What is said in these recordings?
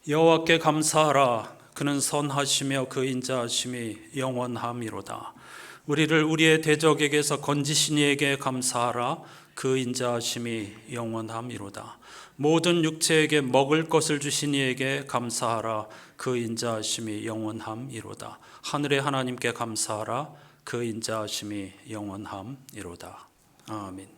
여호와께 감사하라. 그는 선하시며 그 인자하심이 영원함이로다. 우리를 우리의 대적에게서 건지신 이에게 감사하라. 그 인자하심이 영원함이로다. 모든 육체에게 먹을 것을 주신 이에게 감사하라. 그 인자하심이 영원함이로다. 하늘의 하나님께 감사하라. 그 인자하심이 영원함이로다. 아멘.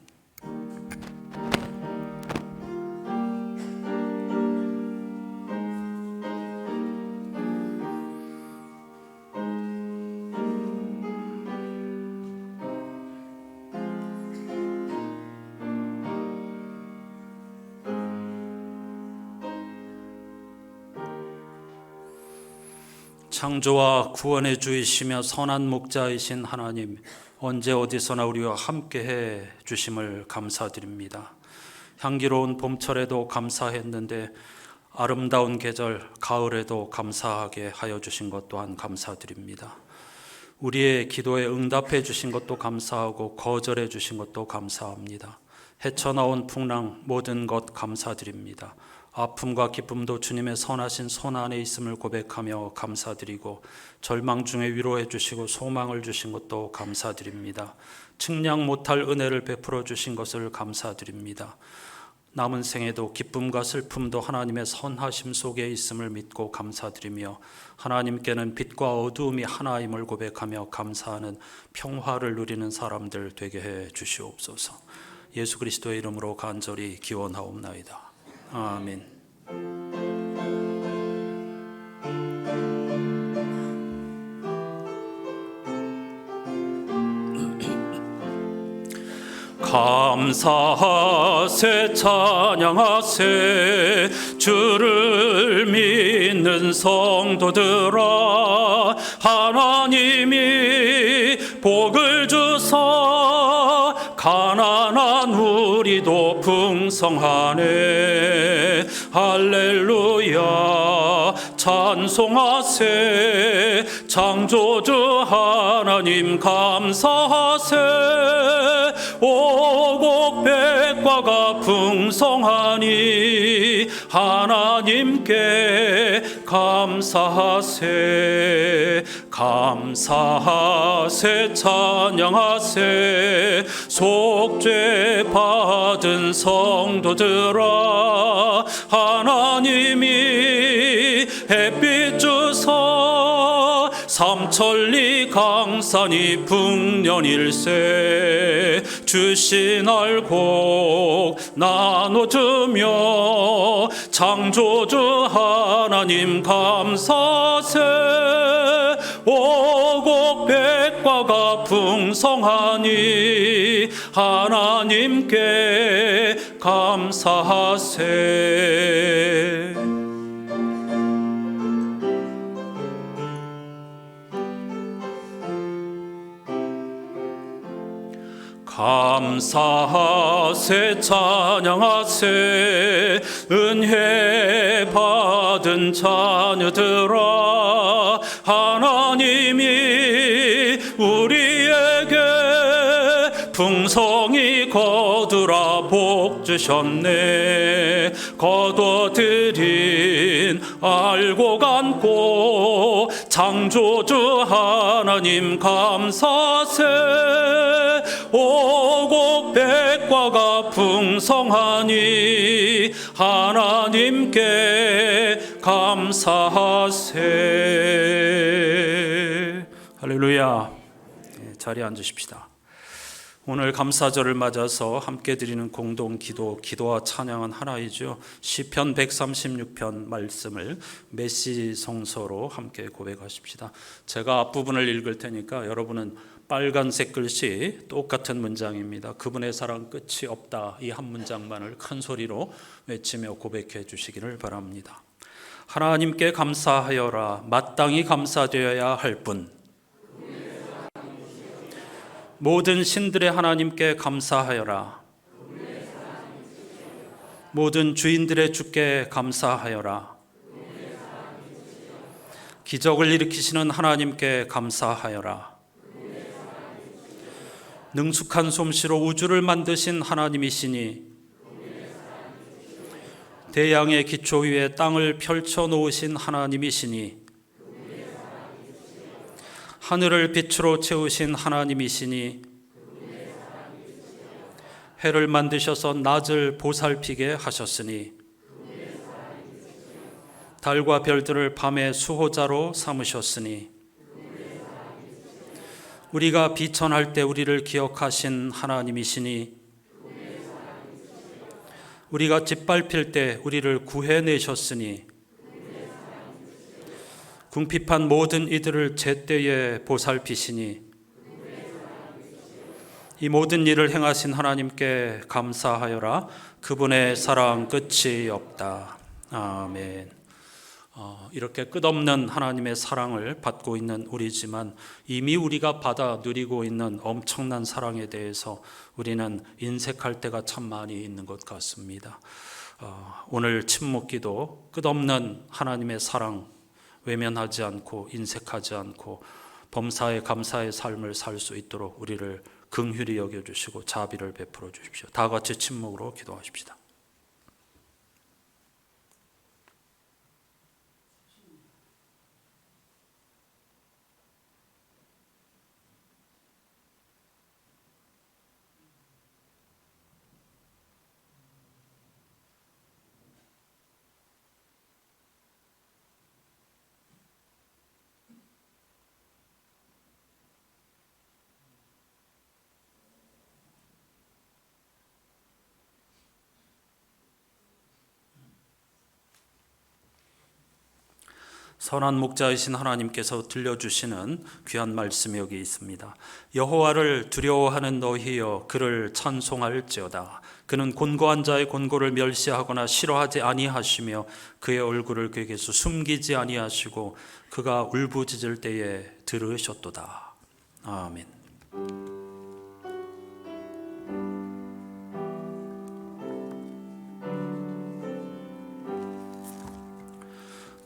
창조와 구원의 주이시며 선한 목자이신 하나님, 언제 어디서나 우리와 함께해 주심을 감사드립니다. 향기로운 봄철에도 감사했는데 아름다운 계절 가을에도 감사하게 하여 주신 것 또한 감사드립니다. 우리의 기도에 응답해 주신 것도 감사하고 거절해 주신 것도 감사합니다. 헤쳐나온 풍랑 모든 것 감사드립니다. 아픔과 기쁨도 주님의 선하신 손 안에 있음을 고백하며 감사드리고, 절망 중에 위로해 주시고 소망을 주신 것도 감사드립니다. 측량 못할 은혜를 베풀어 주신 것을 감사드립니다. 남은 생에도 기쁨과 슬픔도 하나님의 선하심 속에 있음을 믿고 감사드리며, 하나님께는 빛과 어두움이 하나임을 고백하며 감사하는 평화를 누리는 사람들 되게 해 주시옵소서. 예수 그리스도의 이름으로 간절히 기원하옵나이다. 아멘. 감사하세 찬양하세 주를 믿는 성도들아, 하나님이 복을 주사 가난한 우리도 풍성하네. 할렐루야 찬송하세. 창조주 하나님 감사하세. 오곡백과가 풍성하니 하나님께 감사하세. 감사하세 찬양하세. 속죄 받은 성도들아, 하나님이 햇빛 주사 삼천리 강산이 풍년일세 주신 알곡 나눠주며 창조주 하나님 감사세. 오곡백과가 풍성하니 하나님께 감사하세. 감사하세 찬양하세. 은혜 받은 자녀들아, 하나님이 우리에게 풍성히 거두라 복 주셨네. 거둬들인 알고 안고 창조주 하나님 감사세. 오곡백과가 풍성하니 하나님께 감사하세. 할렐루야. 자리에 앉으십시다. 오늘 감사절을 맞아서 함께 드리는 공동 기도, 기도와 찬양은 하나이죠. 시편 136편 말씀을 메시지 성서로 함께 고백하십시다. 제가 앞부분을 읽을 테니까 여러분은 빨간색 글씨 똑같은 문장입니다. 그분의 사랑 끝이 없다, 이 한 문장만을 큰 소리로 외치며 고백해 주시기를 바랍니다. 하나님께 감사하여라. 마땅히 감사되어야 할 분, 모든 신들의 하나님께 감사하여라. 모든 주인들의 주께 감사하여라. 기적을 일으키시는 하나님께 감사하여라. 능숙한 솜씨로 우주를 만드신 하나님이시니 대양의 기초 위에 땅을 펼쳐 놓으신 하나님이시니 하늘을 빛으로 채우신 하나님이시니 해를 만드셔서 낮을 보살피게 하셨으니 달과 별들을 밤의 수호자로 삼으셨으니 우리가 비천할 때 우리를 기억하신 하나님이시니 우리가 짓밟힐 때 우리를 구해내셨으니 궁핍한 모든 이들을 제때에 보살피시니 이 모든 일을 행하신 하나님께 감사하여라. 그분의 사랑 끝이 없다. 아멘. 이렇게 끝없는 하나님의 사랑을 받고 있는 우리지만 이미 우리가 받아 누리고 있는 엄청난 사랑에 대해서 우리는 인색할 때가 참 많이 있는 것 같습니다. 오늘 침묵기도 끝없는 하나님의 사랑 외면하지 않고 인색하지 않고 범사에 감사의 삶을 살 수 있도록 우리를 긍휼히 여겨주시고 자비를 베풀어 주십시오. 다 같이 침묵으로 기도하십시다. 선한 목자이신 하나님께서 들려주시는 귀한 말씀이 여기 있습니다. 여호와를 두려워하는 너희여 그를 찬송할지어다. 그는 곤고한 자의 곤고를 멸시하거나 싫어하지 아니하시며 그의 얼굴을 그에게서 숨기지 아니하시고 그가 울부짖을 때에 들으셨도다. 아멘.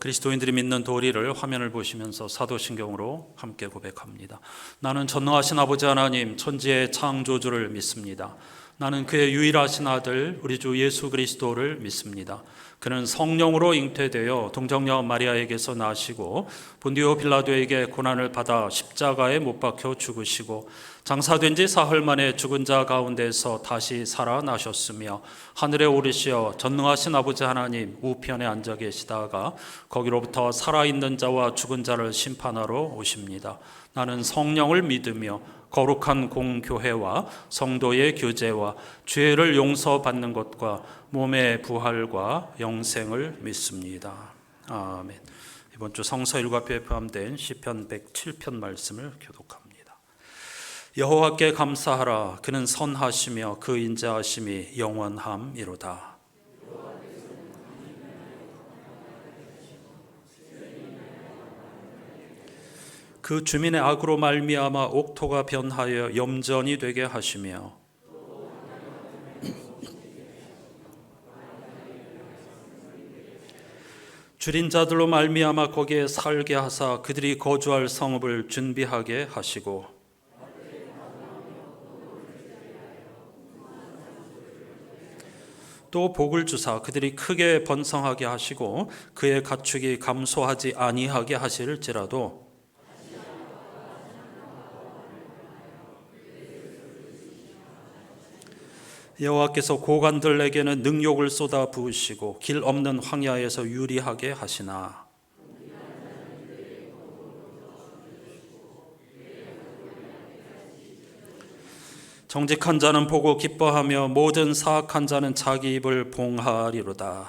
그리스도인들이 믿는 도리를 화면을 보시면서 사도신경으로 함께 고백합니다. 나는 전능하신 아버지 하나님 천지의 창조주를 믿습니다. 나는 그의 유일하신 아들 우리 주 예수 그리스도를 믿습니다. 그는 성령으로 잉태되어 동정녀 마리아에게서 나시고 본디오 빌라도에게 고난을 받아 십자가에 못 박혀 죽으시고 장사된 지 사흘 만에 죽은 자 가운데서 다시 살아나셨으며 하늘에 오르시어 전능하신 아버지 하나님 우편에 앉아 계시다가 거기로부터 살아있는 자와 죽은 자를 심판하러 오십니다. 나는 성령을 믿으며 거룩한 공교회와 성도의 교제와 죄를 용서받는 것과 몸의 부활과 영생을 믿습니다. 아멘. 이번 주 성서 일과표에 포함된 시편 107편 말씀을 교독합니다. 여호와께 감사하라. 그는 선하시며 그 인자하심이 영원함이로다. 그 주민의 악으로 말미암아 옥토가 변하여 염전이 되게 하시며 줄인 자들로 말미암아 거기에 살게 하사 그들이 거주할 성읍을 준비하게 하시고 또 복을 주사 그들이 크게 번성하게 하시고 그의 가축이 감소하지 아니하게 하실지라도 여호와께서 고관들에게는 능욕을 쏟아 부으시고 길 없는 황야에서 유리하게 하시나 정직한 자는 보고 기뻐하며 모든 사악한 자는 자기 입을 봉하리로다.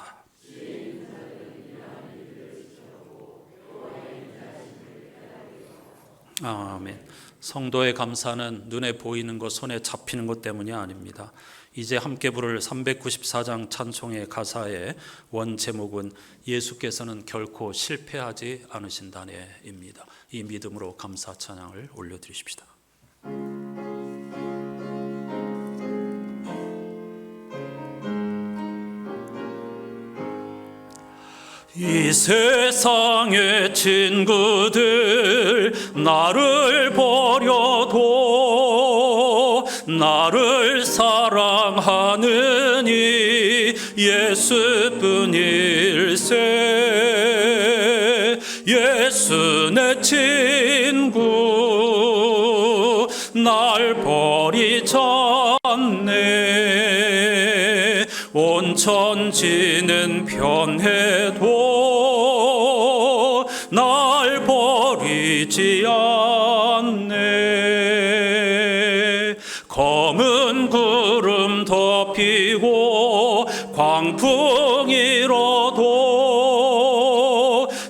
아멘. 성도의 감사는 눈에 보이는 것, 손에 잡히는 것 때문이 아닙니다. 이제 함께 부를 394장 찬송의 가사의 원 제목은 예수께서는 결코 실패하지 않으신다네입니다. 이 믿음으로 감사 찬양을 올려드리십시다. 이 세상의 친구들 나를 버려도 나를 사랑하느니 예수뿐일세. 예수 내 친구 날 버리지 않네. 온 천지는 변해도 날 버리지 않네. 검은 구름 덮이고 광풍 일어도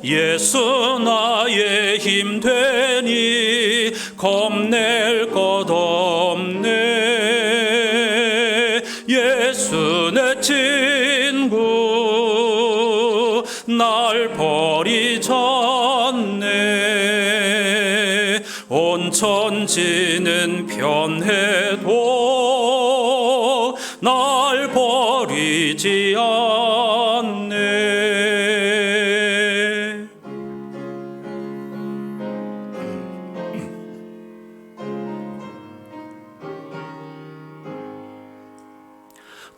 예수 나의 힘 되니 겁낼 것 없네. 예수 내 친구 날 버리지 않네. 온 천지는 변해도 날 버리지 않네.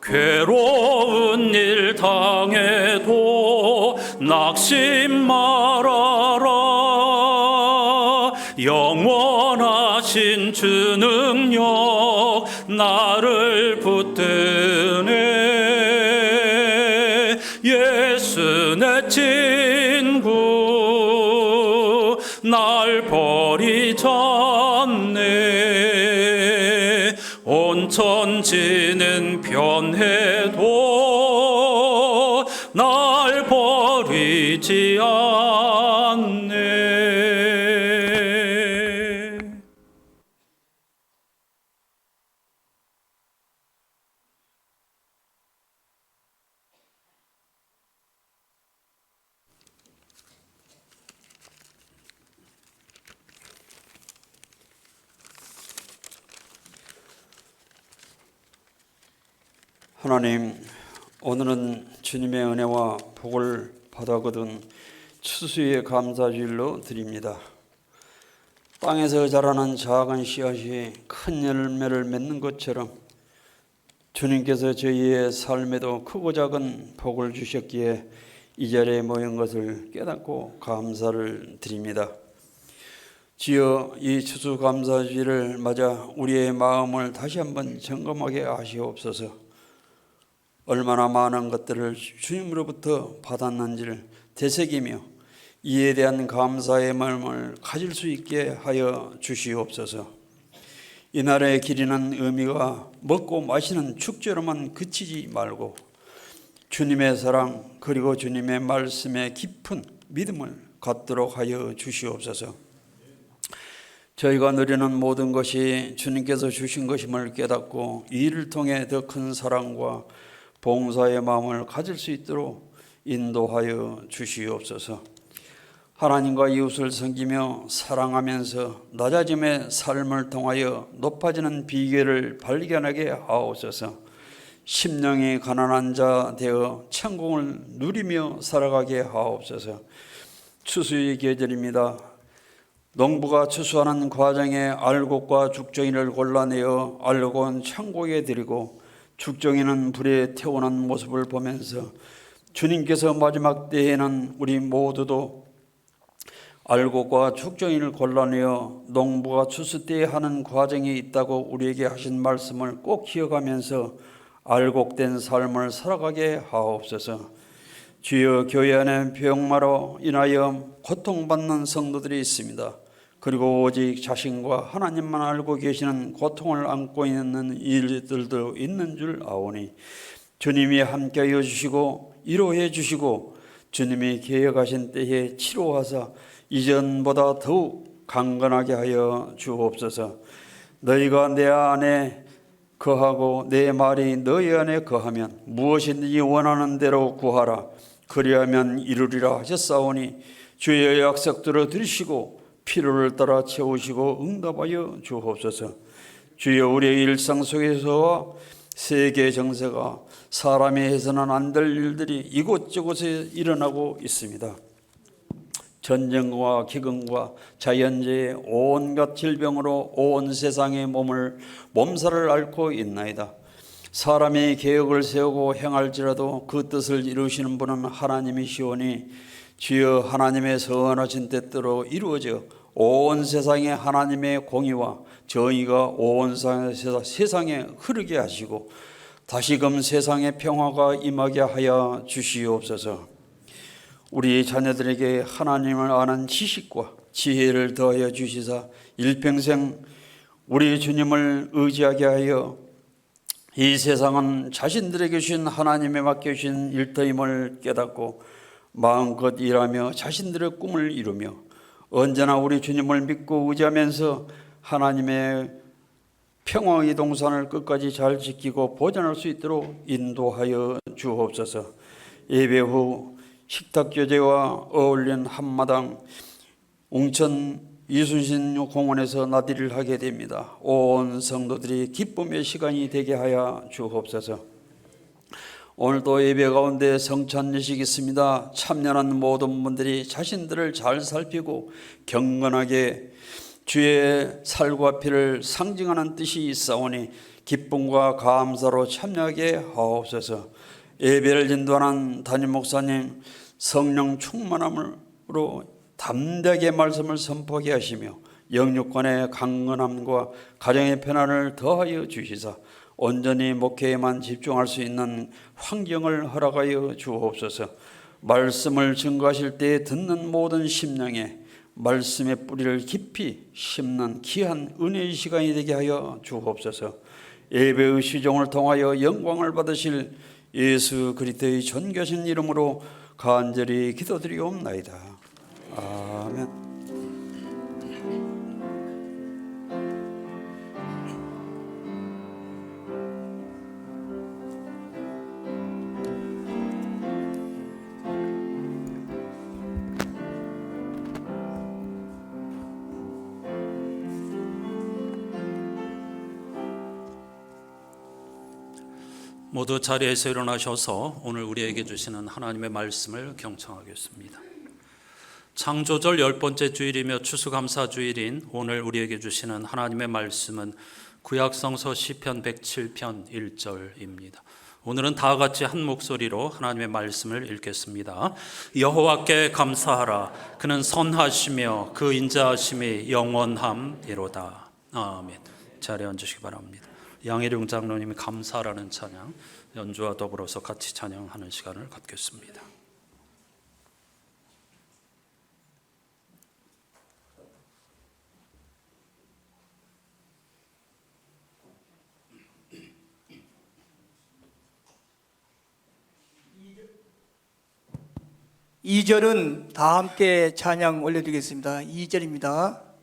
괴로운 일 당해도 낙심 말아라. 영원하신 주 능력 나를 붙드네. 예수 내 친구 날 버리지 않네. 온 천지는 변해도 날 버리지 않네. 하나님, 오늘은 주님의 은혜와 복을 받아 거둔 추수의 감사주일로 드립니다. 땅에서 자라는 작은 씨앗이 큰 열매를 맺는 것처럼 주님께서 저희의 삶에도 크고 작은 복을 주셨기에 이 자리에 모인 것을 깨닫고 감사를 드립니다. 주여, 이 추수감사주일을 맞아 우리의 마음을 다시 한번 점검하게 하시옵소서. 얼마나 많은 것들을 주님으로부터 받았는지를 되새기며 이에 대한 감사의 마음을 가질 수 있게 하여 주시옵소서. 이날의 기리는 의미가 먹고 마시는 축제로만 그치지 말고 주님의 사랑 그리고 주님의 말씀에 깊은 믿음을 갖도록 하여 주시옵소서. 저희가 누리는 모든 것이 주님께서 주신 것임을 깨닫고 이 일을 통해 더 큰 사랑과 봉사의 마음을 가질 수 있도록 인도하여 주시옵소서. 하나님과 이웃을 섬기며 사랑하면서 낮아짐의 삶을 통하여 높아지는 비결을 발견하게 하옵소서. 심령이 가난한 자 되어 천국을 누리며 살아가게 하옵소서. 추수의 계절입니다. 농부가 추수하는 과정에 알곡과 죽정이를 골라내어 알곡은 천국에 드리고 죽정이는 불에 태우는 모습을 보면서 주님께서 마지막 때에는 우리 모두도 알곡과 죽정이를 골라내어 농부가 추수 때 하는 과정이 있다고 우리에게 하신 말씀을 꼭 기억하면서 알곡된 삶을 살아가게 하옵소서. 주여, 교회 안에 병마로 인하여 고통받는 성도들이 있습니다. 그리고 오직 자신과 하나님만 알고 계시는 고통을 안고 있는 일들도 있는 줄 아오니 주님이 함께하여 주시고 위로해 주시고 주님이 계획하신 때에 치료하사 이전보다 더욱 강건하게 하여 주옵소서. 너희가 내 안에 거하고 내 말이 너희 안에 거하면 무엇이든지 원하는 대로 구하라. 그리하면 이루리라 하셨사오니 주의 약속들을 들으시고 필요를 따라 채우시고 응답하여 주옵소서. 주여, 우리의 일상 속에서와 세계 정세가 사람이 해서는 안 될 일들이 이곳저곳에 일어나고 있습니다. 전쟁과 기근과 자연재해 온갖 질병으로 온 세상의 몸살을 앓고 있나이다. 사람이 계획을 세우고 행할지라도 그 뜻을 이루시는 분은 하나님이시오니 주여 하나님의 선하신 뜻대로 이루어져 온 세상에 하나님의 공의와 정의가 온 세상에 흐르게 하시고 다시금 세상에 평화가 임하게 하여 주시옵소서. 우리 자녀들에게 하나님을 아는 지식과 지혜를 더하여 주시사 일평생 우리 주님을 의지하게 하여 이 세상은 자신들에게 주신 하나님의 맡겨주신 일터임을 깨닫고 마음껏 일하며 자신들의 꿈을 이루며 언제나 우리 주님을 믿고 의지하면서 하나님의 평화의 동산을 끝까지 잘 지키고 보존할 수 있도록 인도하여 주옵소서. 예배 후 식탁교제와 어울린 한마당 웅천 이순신 공원에서 나들이를 하게 됩니다. 온 성도들이 기쁨의 시간이 되게 하여 주옵소서. 오늘도 예배 가운데 성찬 예식이 있습니다. 참여하는 모든 분들이 자신들을 잘 살피고 경건하게 주의 살과 피를 상징하는 뜻이 있사오니 기쁨과 감사로 참여하게 하옵소서. 예배를 인도하는 담임 목사님 성령 충만함으로 담대하게 말씀을 선포하게 하시며 영육간의 강건함과 가정의 편안을 더하여 주시사 온전히 목회에만 집중할 수 있는 환경을 허락하여 주옵소서. 말씀을 증거하실 때 듣는 모든 심령에 말씀의 뿌리를 깊이 심는 귀한 은혜의 시간이 되게 하여 주옵소서. 예배의 시종을 통하여 영광을 받으실 예수 그리스도의 존귀하신 이름으로 간절히 기도드리옵나이다. 아멘. 모두 자리에서 일어나셔서 오늘 우리에게 주시는 하나님의 말씀을 경청하겠습니다. 창조절 10번째 주일이며 추수감사주일인 오늘 우리에게 주시는 하나님의 말씀은 구약성서 시편 107편 1절입니다. 오늘은 다 같이 한 목소리로 하나님의 말씀을 읽겠습니다. 여호와께 감사하라. 그는 선하시며 그 인자하심이 영원함이로다. 아멘. 자리에 앉으시기 바랍니다. 양혜룡 장로님이 감사라는 찬양 연주와 더불어서 같이 찬양하는 시간을 갖겠습니다. 이 절은 다 함께 찬양 올려드리겠습니다. 2절입니다.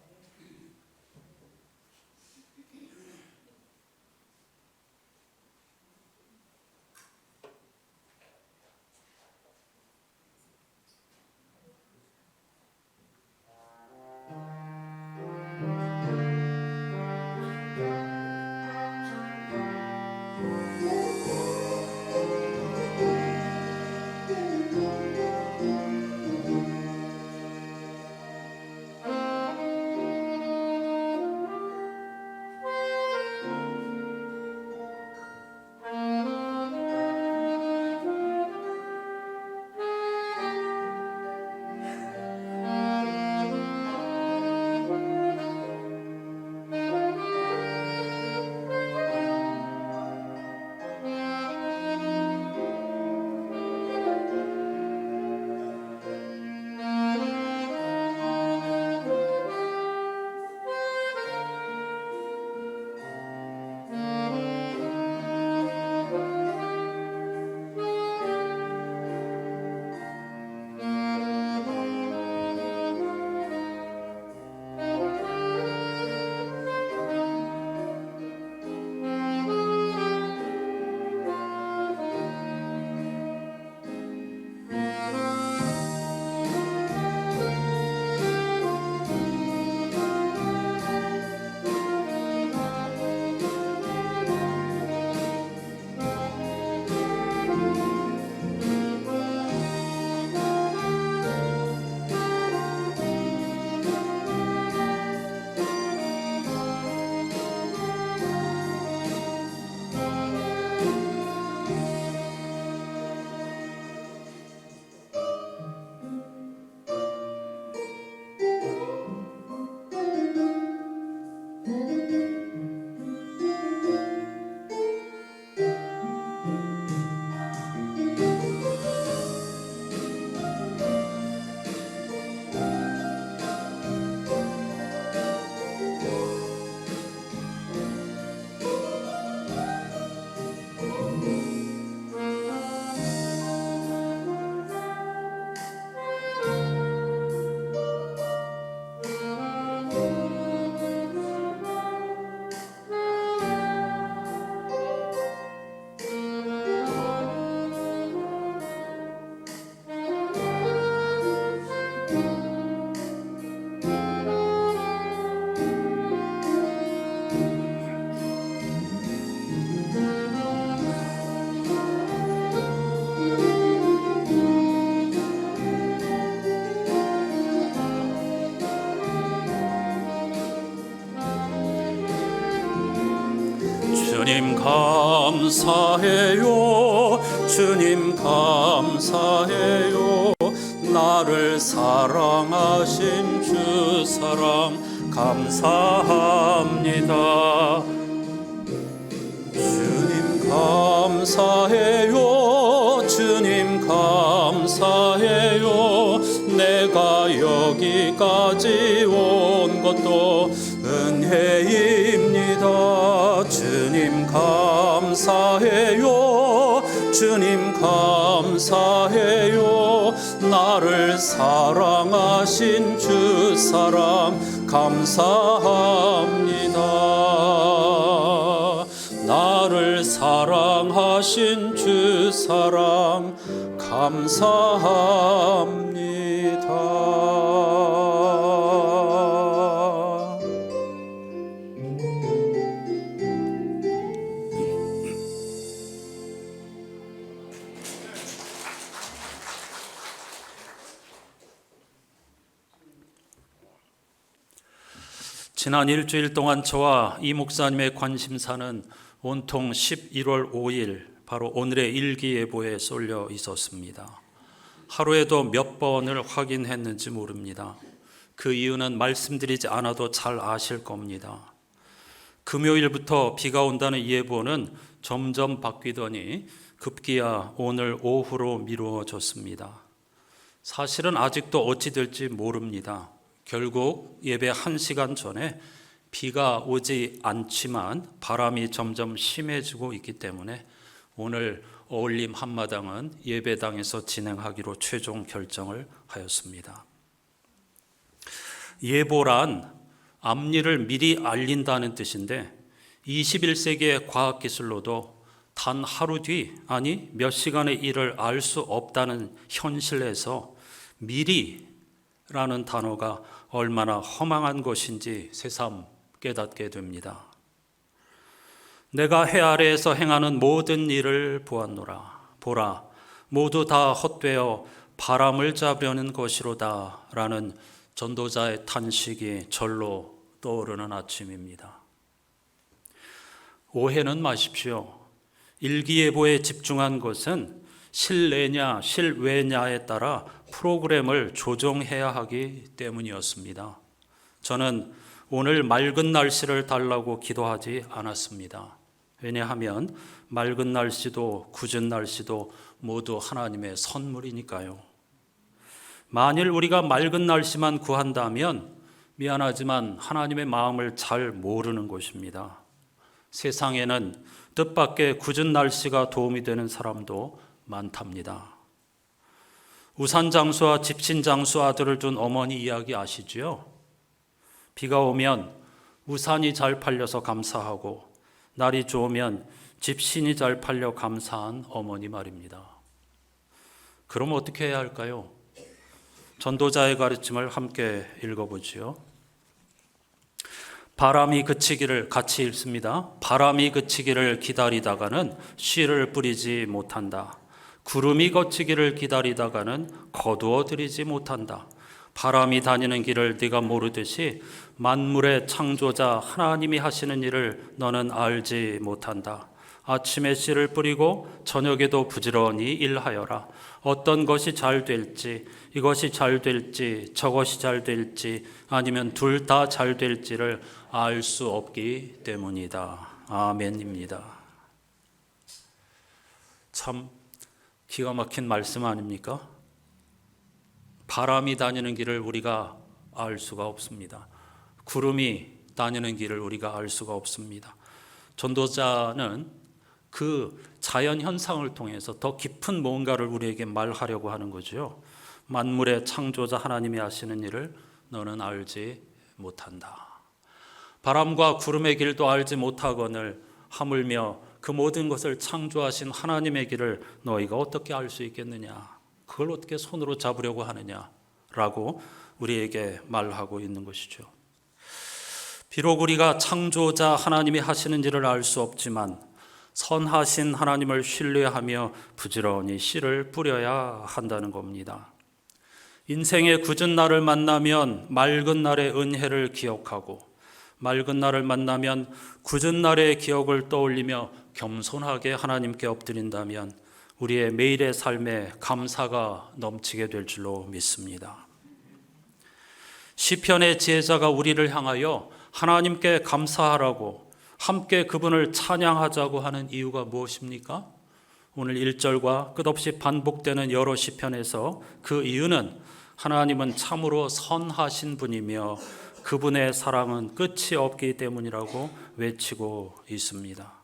주님 감사해요. 주님 감사해요. 나를 사랑하신 주 사랑 감사합니다. 주님 감사해요. 주님 감사해요. 내가 여기까지 온 것도 은혜입니다. 주님 감사해요. 주님 감사해요. 나를 사랑하신 주 사랑 감사합니다. 나를 사랑하신 주 사랑 감사합니다. 지난 일주일 동안 저와 이 목사님의 관심사는 온통 11월 5일 바로 오늘의 일기예보에 쏠려 있었습니다. 하루에도 몇 번을 확인했는지 모릅니다. 그 이유는 말씀드리지 않아도 잘 아실 겁니다. 금요일부터 비가 온다는 예보는 점점 바뀌더니 급기야 오늘 오후로 미루어졌습니다. 사실은 아직도 어찌 될지 모릅니다. 결국 예배 1시간 전에 비가 오지 않지만 바람이 점점 심해지고 있기 때문에 오늘 어울림 한마당은 예배당에서 진행하기로 최종 결정을 하였습니다. 예보란 앞일을 미리 알린다는 뜻인데 21세기의 과학기술로도 단 하루 뒤 아니 몇 시간의 일을 알 수 없다는 현실에서 미리라는 단어가 얼마나 허망한 것인지 새삼 깨닫게 됩니다. 내가 해 아래에서 행하는 모든 일을 보았노라. 보라, 모두 다 헛되어 바람을 잡으려는 것이로다 라는 전도자의 탄식이 절로 떠오르는 아침입니다. 오해는 마십시오. 일기예보에 집중한 것은 실내냐 실외냐에 따라 프로그램을 조정해야 하기 때문이었습니다. 저는 오늘 맑은 날씨를 달라고 기도하지 않았습니다. 왜냐하면 맑은 날씨도 궂은 날씨도 모두 하나님의 선물이니까요. 만일 우리가 맑은 날씨만 구한다면 미안하지만 하나님의 마음을 잘 모르는 것입니다. 세상에는 뜻밖의 궂은 날씨가 도움이 되는 사람도 많답니다. 우산장수와 집신장수 아들을 둔 어머니 이야기 아시죠? 비가 오면 우산이 잘 팔려서 감사하고 날이 좋으면 집신이 잘 팔려 감사한 어머니 말입니다. 그럼 어떻게 해야 할까요? 전도자의 가르침을 함께 읽어보지요. 바람이 그치기를 같이 읽습니다. 바람이 그치기를 기다리다가는 씨를 뿌리지 못한다. 구름이 거치기를 기다리다가는 거두어들이지 못한다. 바람이 다니는 길을 네가 모르듯이 만물의 창조자 하나님이 하시는 일을 너는 알지 못한다. 아침에 씨를 뿌리고 저녁에도 부지런히 일하여라. 어떤 것이 잘 될지, 이것이 잘 될지, 저것이 잘 될지, 아니면 둘 다 잘 될지를 알 수 없기 때문이다. 아멘입니다. 참 기가 막힌 말씀 아닙니까? 바람이 다니는 길을 우리가 알 수가 없습니다. 구름이 다니는 길을 우리가 알 수가 없습니다. 전도자는 그 자연 현상을 통해서 더 깊은 뭔가를 우리에게 말하려고 하는 거죠. 만물의 창조자 하나님이 하시는 일을 너는 알지 못한다. 바람과 구름의 길도 알지 못하거늘 하물며 그 모든 것을 창조하신 하나님의 길을 너희가 어떻게 알 수 있겠느냐? 그걸 어떻게 손으로 잡으려고 하느냐라고 우리에게 말하고 있는 것이죠. 비록 우리가 창조자 하나님이 하시는 일을 알 수 없지만 선하신 하나님을 신뢰하며 부지런히 씨를 뿌려야 한다는 겁니다. 인생의 굳은 날을 만나면 맑은 날의 은혜를 기억하고 맑은 날을 만나면 굳은 날의 기억을 떠올리며 겸손하게 하나님께 엎드린다면 우리의 매일의 삶에 감사가 넘치게 될 줄로 믿습니다. 시편의 지혜자가 우리를 향하여 하나님께 감사하라고 함께 그분을 찬양하자고 하는 이유가 무엇입니까? 오늘 1절과 끝없이 반복되는 여러 시편에서 그 이유는 하나님은 참으로 선하신 분이며 그분의 사랑은 끝이 없기 때문이라고 외치고 있습니다.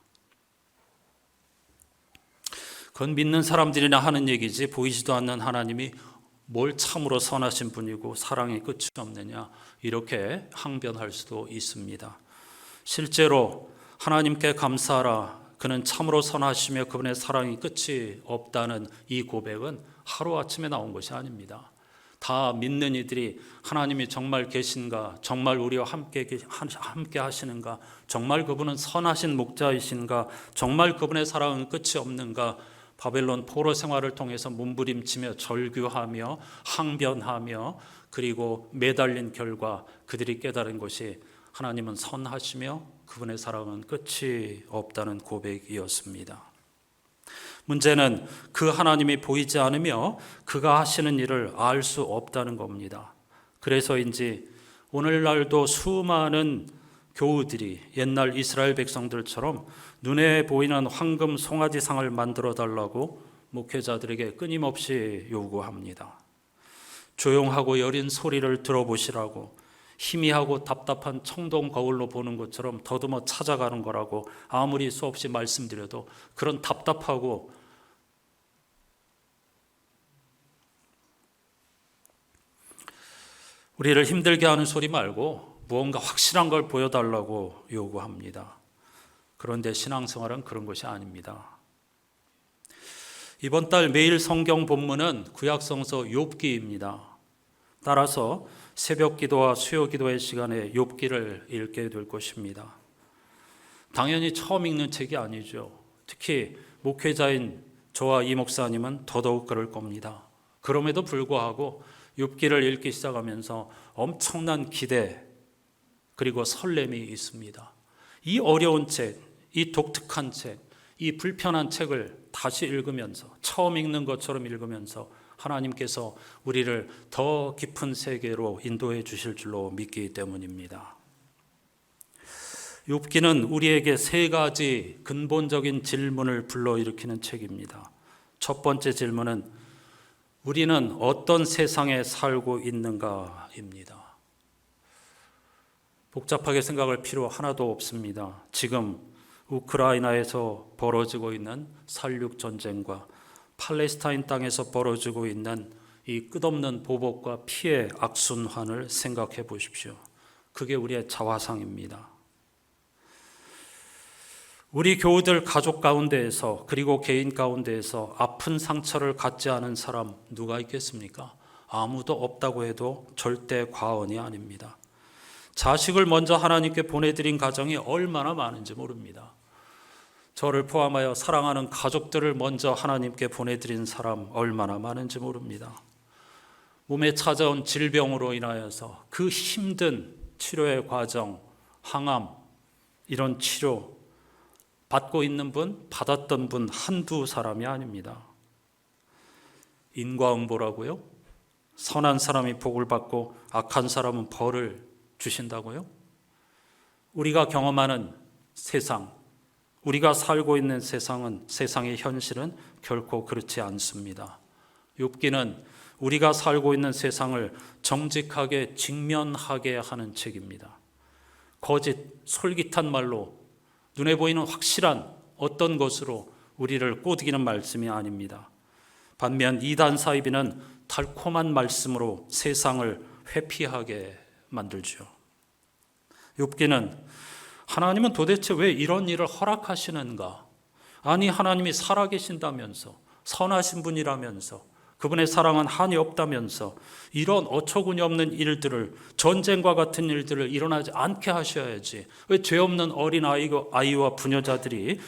그건 믿는 사람들이나 하는 얘기지 보이지도 않는 하나님이 뭘 참으로 선하신 분이고 사랑이 끝이 없느냐 이렇게 항변할 수도 있습니다. 실제로 하나님께 감사하라 그는 참으로 선하시며 그분의 사랑이 끝이 없다는 이 고백은 하루아침에 나온 것이 아닙니다. 다 믿는 이들이 하나님이 정말 계신가, 정말 우리와 함께 하시는가, 정말 그분은 선하신 목자이신가, 정말 그분의 사랑은 끝이 없는가, 바벨론 포로 생활을 통해서 몸부림치며 절규하며 항변하며 그리고 매달린 결과 그들이 깨달은 것이 하나님은 선하시며 그분의 사랑은 끝이 없다는 고백이었습니다. 문제는 그 하나님이 보이지 않으며 그가 하시는 일을 알 수 없다는 겁니다. 그래서인지 오늘날도 수많은 교우들이 옛날 이스라엘 백성들처럼 눈에 보이는 황금 송아지상을 만들어 달라고 목회자들에게 끊임없이 요구합니다. 조용하고 여린 소리를 들어보시라고 희미하고 답답한 청동 거울로 보는 것처럼 더듬어 찾아가는 거라고 아무리 수없이 말씀드려도 그런 답답하고 우리를 힘들게 하는 소리 말고 무언가 확실한 걸 보여달라고 요구합니다. 그런데 신앙생활은 그런 것이 아닙니다. 이번 달 매일 성경 본문은 구약성서 욥기입니다. 따라서 새벽 기도와 수요 기도의 시간에 욥기를 읽게 될 것입니다. 당연히 처음 읽는 책이 아니죠. 특히 목회자인 저와 이 목사님은 더더욱 그럴 겁니다. 그럼에도 불구하고 욥기를 읽기 시작하면서 엄청난 기대 그리고 설렘이 있습니다. 이 어려운 책, 이 독특한 책, 이 불편한 책을 다시 읽으면서 처음 읽는 것처럼 읽으면서 하나님께서 우리를 더 깊은 세계로 인도해 주실 줄로 믿기 때문입니다. 욥기는 우리에게 세 가지 근본적인 질문을 불러일으키는 책입니다. 첫 번째 질문은 우리는 어떤 세상에 살고 있는가입니다. 복잡하게 생각할 필요 하나도 없습니다. 지금 우크라이나에서 벌어지고 있는 살육 전쟁과 팔레스타인 땅에서 벌어지고 있는 이 끝없는 보복과 피해 악순환을 생각해 보십시오. 그게 우리의 자화상입니다. 우리 교우들 가족 가운데에서 그리고 개인 가운데에서 아픈 상처를 갖지 않은 사람 누가 있겠습니까? 아무도 없다고 해도 절대 과언이 아닙니다. 자식을 먼저 하나님께 보내드린 가정이 얼마나 많은지 모릅니다. 저를 포함하여 사랑하는 가족들을 먼저 하나님께 보내드린 사람 얼마나 많은지 모릅니다. 몸에 찾아온 질병으로 인하여서 그 힘든 치료의 과정, 항암, 이런 치료 받고 있는 분, 받았던 분 한두 사람이 아닙니다. 인과응보라고요? 선한 사람이 복을 받고 악한 사람은 벌을 주신다고요? 우리가 경험하는 세상, 우리가 살고 있는 세상의 현실은 결코 그렇지 않습니다. 욥기는 우리가 살고 있는 세상을 정직하게 직면하게 하는 책입니다. 거짓, 솔깃한 말로 눈에 보이는 확실한 어떤 것으로 우리를 꼬드기는 말씀이 아닙니다. 반면 이단 사이비는 달콤한 말씀으로 세상을 회피하게 만들죠. 욥기는 하나님은 도대체 왜 이런 일을 허락하시는가? 아니 하나님이 살아계신다면서 선하신 분이라면서 그분의 사랑은 한이 없다면서 이런 어처구니 없는 일들을 전쟁과 같은 일들을 일어나지 않게 하셔야지 왜 죄 없는 어린 아이와 부녀자들이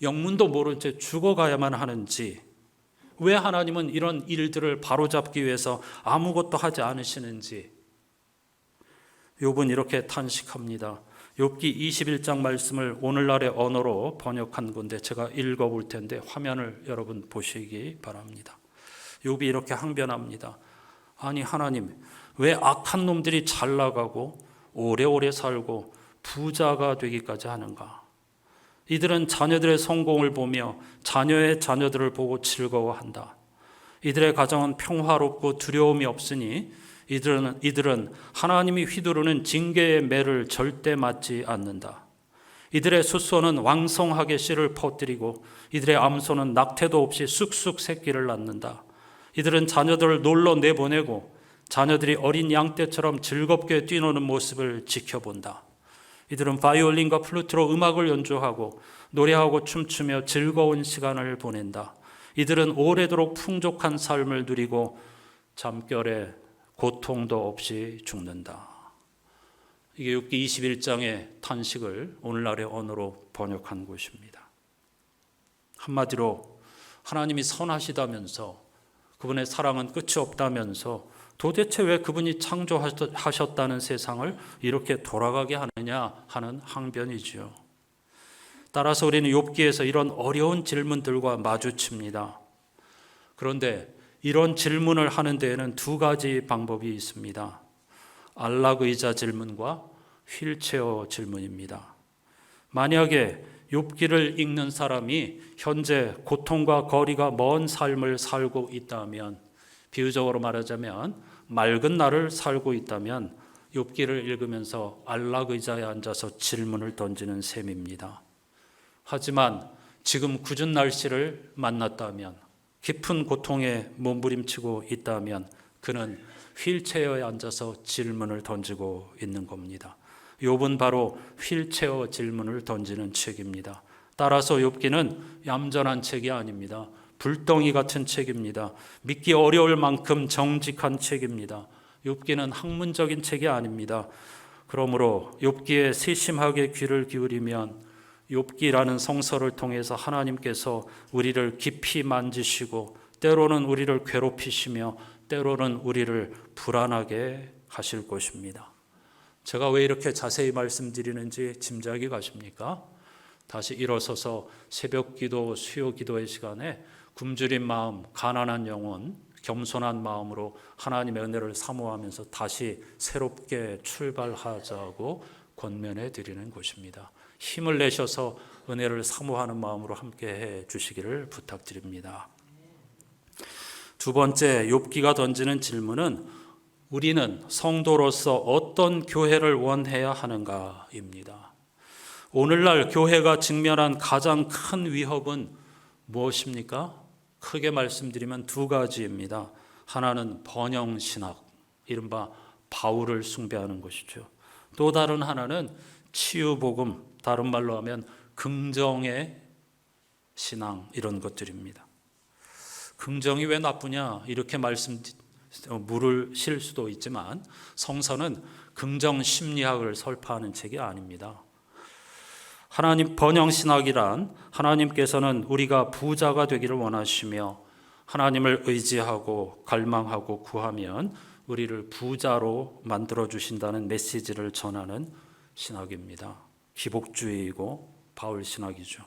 영문도 모른 채 죽어가야만 하는지 왜 하나님은 이런 일들을 바로잡기 위해서 아무것도 하지 않으시는지 욥은 이렇게 탄식합니다. 욥기 21장 말씀을 오늘날의 언어로 번역한 건데 제가 읽어볼 텐데 화면을 여러분 보시기 바랍니다. 욥이 이렇게 항변합니다. 아니 하나님, 왜 악한 놈들이 잘 나가고 오래오래 살고 부자가 되기까지 하는가? 이들은 자녀들의 성공을 보며 자녀의 자녀들을 보고 즐거워한다. 이들의 가정은 평화롭고 두려움이 없으니 이들은 하나님이 휘두르는 징계의 매를 절대 맞지 않는다. 이들의 숫소는 왕성하게 씨를 퍼뜨리고 이들의 암소는 낙태도 없이 쑥쑥 새끼를 낳는다. 이들은 자녀들을 놀러 내보내고 자녀들이 어린 양떼처럼 즐겁게 뛰노는 모습을 지켜본다. 이들은 바이올린과 플루트로 음악을 연주하고 노래하고 춤추며 즐거운 시간을 보낸다. 이들은 오래도록 풍족한 삶을 누리고 잠결에 고통도 없이 죽는다. 이게 욥기 21장의 탄식을 오늘날의 언어로 번역한 것입니다. 한마디로 하나님이 선하시다면서 그분의 사랑은 끝이 없다면서 도대체 왜 그분이 창조하셨다는 세상을 이렇게 돌아가게 하느냐 하는 항변이지요. 따라서 우리는 욥기에서 이런 어려운 질문들과 마주칩니다. 그런데 이런 질문을 하는 데에는 두 가지 방법이 있습니다. 안락 의자 질문과 휠체어 질문입니다. 만약에 욥기를 읽는 사람이 현재 고통과 거리가 먼 삶을 살고 있다면, 비유적으로 말하자면 맑은 날을 살고 있다면 욥기를 읽으면서 안락 의자에 앉아서 질문을 던지는 셈입니다. 하지만 지금 굳은 날씨를 만났다면, 깊은 고통에 몸부림치고 있다면 그는 휠체어에 앉아서 질문을 던지고 있는 겁니다. 욥은 바로 휠체어 질문을 던지는 책입니다. 따라서 욥기는 얌전한 책이 아닙니다. 불덩이 같은 책입니다. 믿기 어려울 만큼 정직한 책입니다. 욥기는 학문적인 책이 아닙니다. 그러므로 욥기에 세심하게 귀를 기울이면 욥기라는 성서를 통해서 하나님께서 우리를 깊이 만지시고 때로는 우리를 괴롭히시며 때로는 우리를 불안하게 하실 것입니다. 제가 왜 이렇게 자세히 말씀드리는지 짐작이 가십니까? 다시 일어서서 새벽 기도, 수요 기도의 시간에 굶주린 마음, 가난한 영혼, 겸손한 마음으로 하나님의 은혜를 사모하면서 다시 새롭게 출발하자고 권면해 드리는 것입니다. 힘을 내셔서 은혜를 사모하는 마음으로 함께 해 주시기를 부탁드립니다. 두 번째, 욥기가 던지는 질문은 우리는 성도로서 어떤 교회를 원해야 하는가입니다. 오늘날 교회가 직면한 가장 큰 위협은 무엇입니까? 크게 말씀드리면 두 가지입니다. 하나는 번영신학, 이른바 바울을 숭배하는 것이죠. 또 다른 하나는 치유복음, 다른 말로 하면 긍정의 신앙, 이런 것들입니다. 긍정이 왜 나쁘냐 이렇게 물으실 수도 있지만 성서는 긍정 심리학을 설파하는 책이 아닙니다. 하나님 번영신학이란 하나님께서는 우리가 부자가 되기를 원하시며 하나님을 의지하고 갈망하고 구하면 우리를 부자로 만들어 주신다는 메시지를 전하는 신학입니다. 기복주의이고 바울 신학이죠.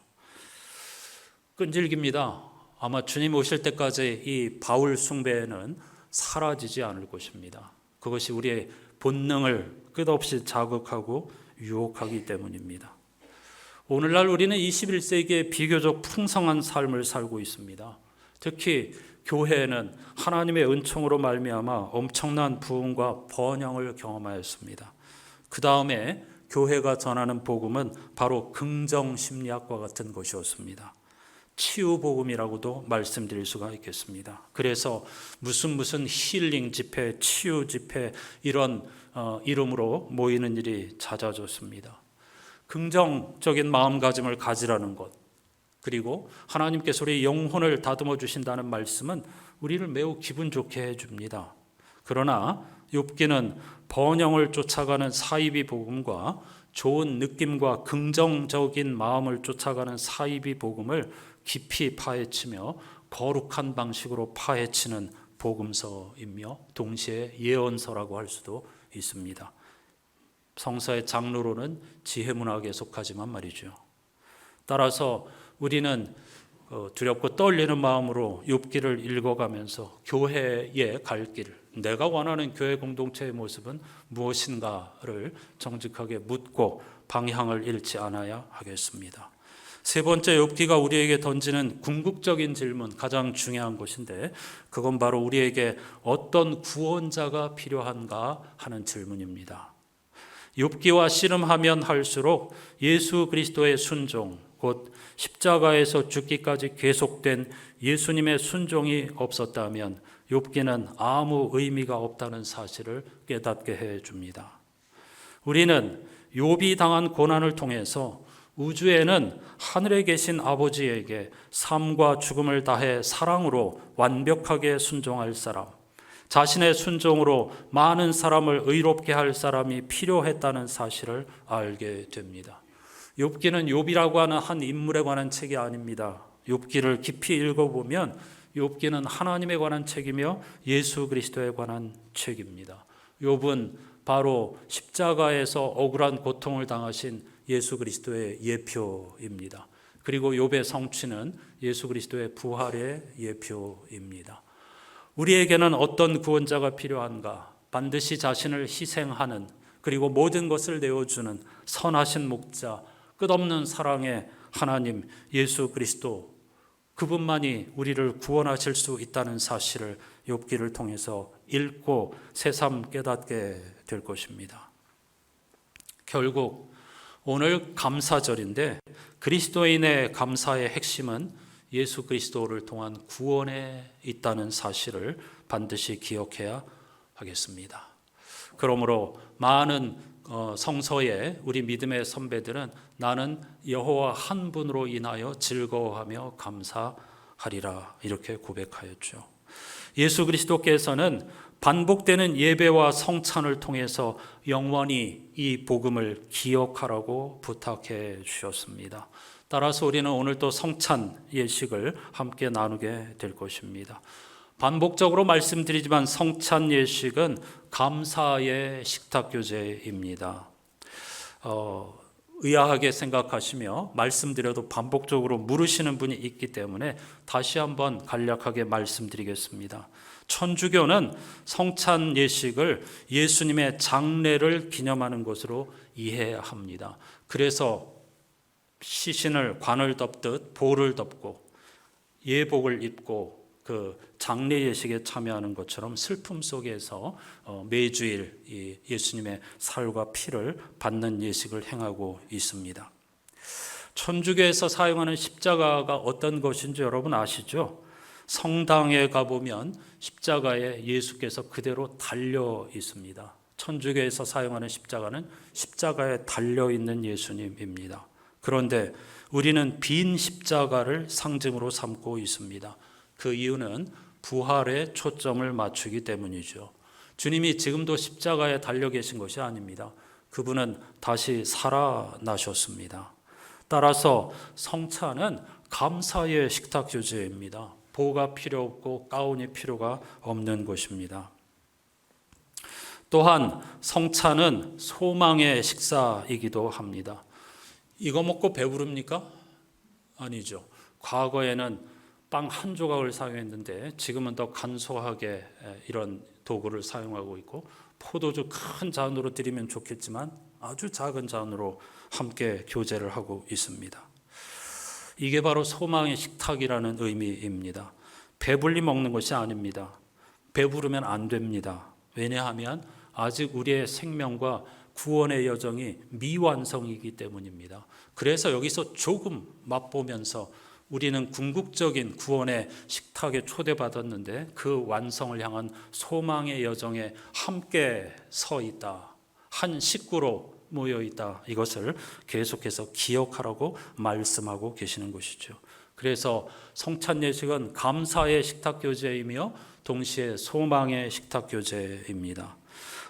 끈질깁니다. 아마 주님 오실 때까지 이 바울 숭배는 사라지지 않을 것입니다. 그것이 우리의 본능을 끝없이 자극하고 유혹하기 때문입니다. 오늘날 우리는 21세기에 비교적 풍성한 삶을 살고 있습니다. 특히 교회는 하나님의 은총으로 말미암아 엄청난 부흥과 번영을 경험하였습니다. 그 다음에 교회가 전하는 복음은 바로 긍정 심리학과 같은 것이었습니다. 치유 복음이라고도 말씀드릴 수가 있겠습니다. 그래서 무슨 힐링 집회, 치유 집회 이런 이름으로 모이는 일이 잦아졌습니다. 긍정적인 마음가짐을 가지라는 것, 그리고 하나님께서 우리 영혼을 다듬어 주신다는 말씀은 우리를 매우 기분 좋게 해줍니다. 그러나 욥기는 번영을 쫓아가는 사이비 복음과 좋은 느낌과 긍정적인 마음을 쫓아가는 사이비 복음을 깊이 파헤치며 거룩한 방식으로 파헤치는 복음서이며 동시에 예언서라고 할 수도 있습니다. 성서의 장르로는 지혜문학에 속하지만 말이죠. 따라서 우리는 두렵고 떨리는 마음으로 욥기를 읽어가면서 교회의 갈 길, 내가 원하는 교회 공동체의 모습은 무엇인가를 정직하게 묻고 방향을 잃지 않아야 하겠습니다. 세 번째, 욥기가 우리에게 던지는 궁극적인 질문, 가장 중요한 것인데 그건 바로 우리에게 어떤 구원자가 필요한가 하는 질문입니다. 욥기와 씨름하면 할수록 예수 그리스도의 순종, 곧 십자가에서 죽기까지 계속된 예수님의 순종이 없었다면 욥기는 아무 의미가 없다는 사실을 깨닫게 해줍니다. 우리는 욥이 당한 고난을 통해서 우주에는 하늘에 계신 아버지에게 삶과 죽음을 다해 사랑으로 완벽하게 순종할 사람, 자신의 순종으로 많은 사람을 의롭게 할 사람이 필요했다는 사실을 알게 됩니다. 욥기는 욥이라고 하는 한 인물에 관한 책이 아닙니다. 욥기를 깊이 읽어보면 욥기는 하나님에 관한 책이며 예수 그리스도에 관한 책입니다. 욥은 바로 십자가에서 억울한 고통을 당하신 예수 그리스도의 예표입니다. 그리고 욥의 성취는 예수 그리스도의 부활의 예표입니다. 우리에게는 어떤 구원자가 필요한가? 반드시 자신을 희생하는, 그리고 모든 것을 내어주는 선하신 목자, 끝없는 사랑의 하나님 예수 그리스도, 그분만이 우리를 구원하실 수 있다는 사실을 욥기를 통해서 읽고 새삼 깨닫게 될 것입니다. 결국 오늘 감사절인데 그리스도인의 감사의 핵심은 예수 그리스도를 통한 구원에 있다는 사실을 반드시 기억해야 하겠습니다. 그러므로 많은 성서의 우리 믿음의 선배들은 나는 여호와 한 분으로 인하여 즐거워하며 감사하리라 이렇게 고백하였죠. 예수 그리스도께서는 반복되는 예배와 성찬을 통해서 영원히 이 복음을 기억하라고 부탁해 주셨습니다. 따라서 우리는 오늘 또 성찬 예식을 함께 나누게 될 것입니다. 반복적으로 말씀드리지만 성찬 예식은 감사의 식탁 교제입니다. 의아하게 생각하시며 말씀드려도 반복적으로 물으시는 분이 있기 때문에 다시 한번 간략하게 말씀드리겠습니다. 천주교는 성찬 예식을 예수님의 장례를 기념하는 것으로 이해합니다. 그래서 시신을 관을 덮듯 볼을 덮고 예복을 입고 그 장례 예식에 참여하는 것처럼 슬픔 속에서 매주일 예수님의 살과 피를 받는 예식을 행하고 있습니다. 천주교에서 사용하는 십자가가 어떤 것인지 여러분 아시죠? 성당에 가보면 십자가에 예수께서 그대로 달려 있습니다. 천주교에서 사용하는 십자가는 십자가에 달려 있는 예수님입니다. 그런데 우리는 빈 십자가를 상징으로 삼고 있습니다. 그 이유는 부활에 초점을 맞추기 때문이죠. 주님이 지금도 십자가에 달려 계신 것이 아닙니다. 그분은 다시 살아나셨습니다. 따라서 성찬은 감사의 식탁 교제입니다. 보가 필요 없고 가운이 필요가 없는 것입니다. 또한 성찬은 소망의 식사이기도 합니다. 이거 먹고 배부릅니까? 아니죠. 과거에는 빵 한 조각을 사용했는데 지금은 더 간소하게 이런 도구를 사용하고 있고, 포도주 큰 잔으로 드리면 좋겠지만 아주 작은 잔으로 함께 교제를 하고 있습니다. 이게 바로 소망의 식탁이라는 의미입니다. 배불리 먹는 것이 아닙니다. 배부르면 안 됩니다. 왜냐하면 아직 우리의 생명과 구원의 여정이 미완성이기 때문입니다. 그래서 여기서 조금 맛보면서 우리는 궁극적인 구원의 식탁에 초대받았는데 그 완성을 향한 소망의 여정에 함께 서 있다. 한 식구로 모여 있다. 이것을 계속해서 기억하라고 말씀하고 계시는 것이죠. 그래서 성찬 예식은 감사의 식탁 교제이며 동시에 소망의 식탁 교제입니다.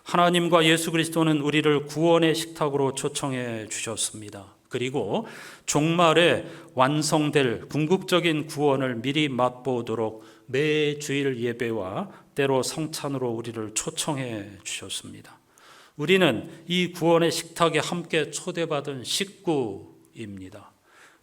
하나님과 예수 그리스도는 우리를 구원의 식탁으로 초청해 주셨습니다. 그리고 종말에 완성될 궁극적인 구원을 미리 맛보도록 매 주일 예배와 때로 성찬으로 우리를 초청해 주셨습니다. 우리는 이 구원의 식탁에 함께 초대받은 식구입니다.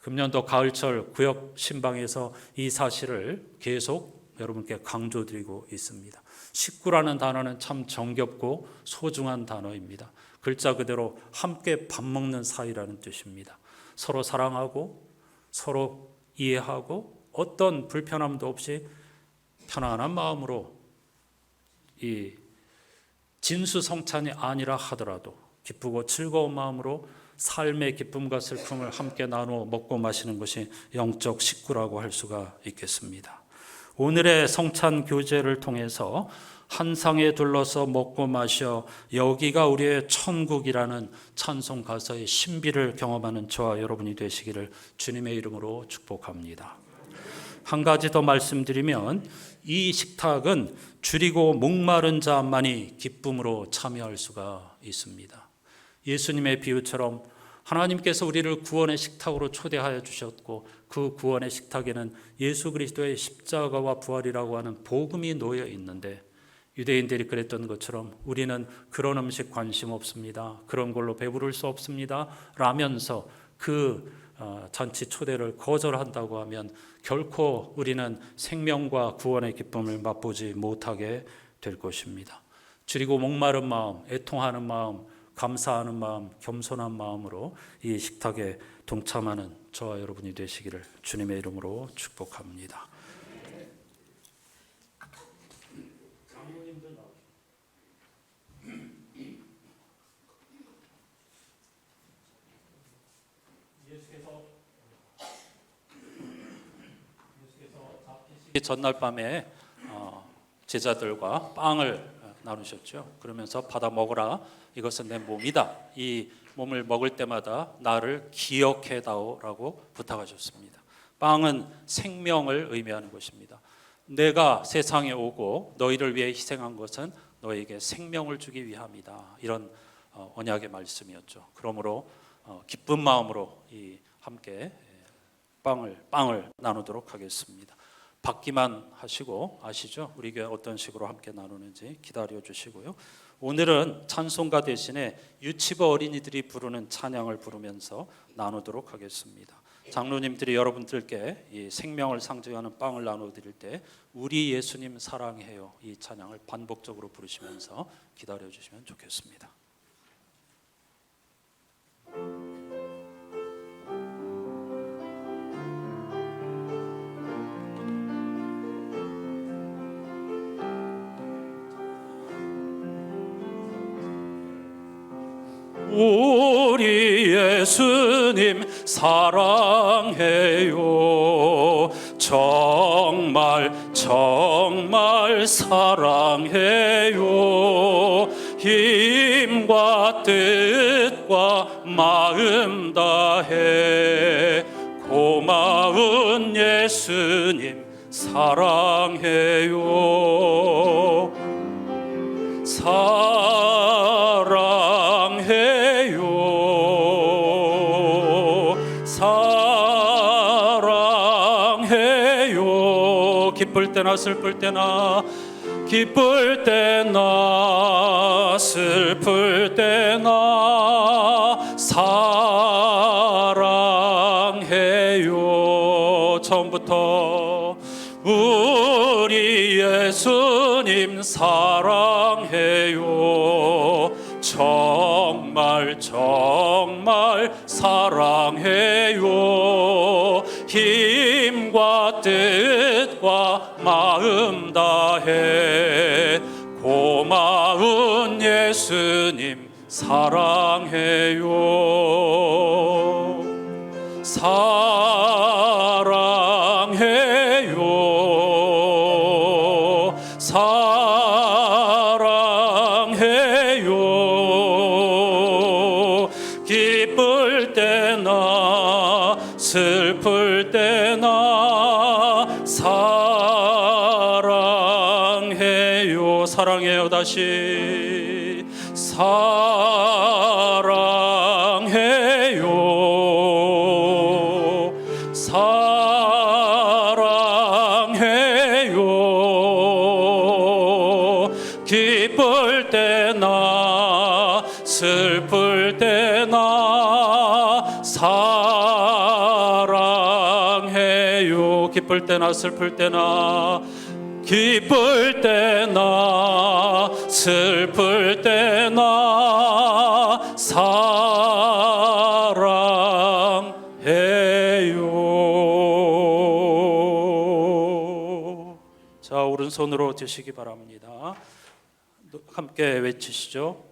금년도 가을철 구역 신방에서 이 사실을 계속 여러분께 강조드리고 있습니다. 식구라는 단어는 참 정겹고 소중한 단어입니다. 글자 그대로 함께 밥 먹는 사이라는 뜻입니다. 서로 사랑하고 서로 이해하고 어떤 불편함도 없이 편안한 마음으로 이 진수성찬이 아니라 하더라도 기쁘고 즐거운 마음으로 삶의 기쁨과 슬픔을 함께 나누어 먹고 마시는 것이 영적 식구라고 할 수가 있겠습니다. 오늘의 성찬 교제를 통해서 한 상에 둘러서 먹고 마셔 여기가 우리의 천국이라는 찬송 가사의 신비를 경험하는 저와 여러분이 되시기를 주님의 이름으로 축복합니다. 한 가지 더 말씀드리면 이 식탁은 줄이고 목마른 자만이 기쁨으로 참여할 수가 있습니다. 예수님의 비유처럼 하나님께서 우리를 구원의 식탁으로 초대하여 주셨고 그 구원의 식탁에는 예수 그리스도의 십자가와 부활이라고 하는 복음이 놓여 있는데 유대인들이 그랬던 것처럼 우리는 그런 음식 관심 없습니다. 그런 걸로 배부를 수 없습니다. 라면서 그 잔치 초대를 거절한다고 하면 결코 우리는 생명과 구원의 기쁨을 맛보지 못하게 될 것입니다. 줄이고 목마른 마음, 애통하는 마음, 감사하는 마음, 겸손한 마음으로 이 식탁에 동참하는 저와 여러분이 되시기를 주님의 이름으로 축복합니다. 전날 밤에 제자들과 빵을 나누셨죠. 그러면서 받아 먹어라. 이것은 내 몸이다. 이 몸을 먹을 때마다 나를 기억해다오라고 부탁하셨습니다. 빵은 생명을 의미하는 것입니다. 내가 세상에 오고 너희를 위해 희생한 것은 너에게 생명을 주기 위함이다. 이런 언약의 말씀이었죠. 그러므로 기쁜 마음으로 함께 빵을 나누도록 하겠습니다. 받기만 하시고 아시죠? 우리 교회 어떤 식으로 함께 나누는지 기다려 주시고요. 오늘은 찬송가 대신에 유치부 어린이들이 부르는 찬양을 부르면서 나누도록 하겠습니다. 장로님들이 여러분들께 이 생명을 상징하는 빵을 나눠드릴 때 우리 예수님 사랑해요 이 찬양을 반복적으로 부르시면서 기다려 주시면 좋겠습니다. 우리 예수님 사랑해요. 정말 정말 사랑해요. 힘과 뜻과 마음 다해 고마운 예수님 사랑해요. 사랑해요. 기쁠 때나 슬플 때나 기쁠 때나 슬플 때나 사랑해요. 처음부터 우리 예수님 사랑해요. 정말 정말 사랑해요. 힘과 뜻과 마음 다해 고마운 예수님 사랑해요. 사랑해요. 사랑해요. 기쁠 때나 슬플 때나 사랑해요. 사랑해요. 다시 사랑해요. 사랑해요. 기쁠 때나 슬플 때나 사랑해요. 기쁠 때나 슬플 때나 기쁠 때나 슬플 때나 사랑해요. 자, 오른손으로 드시기 바랍니다. 함께 외치시죠.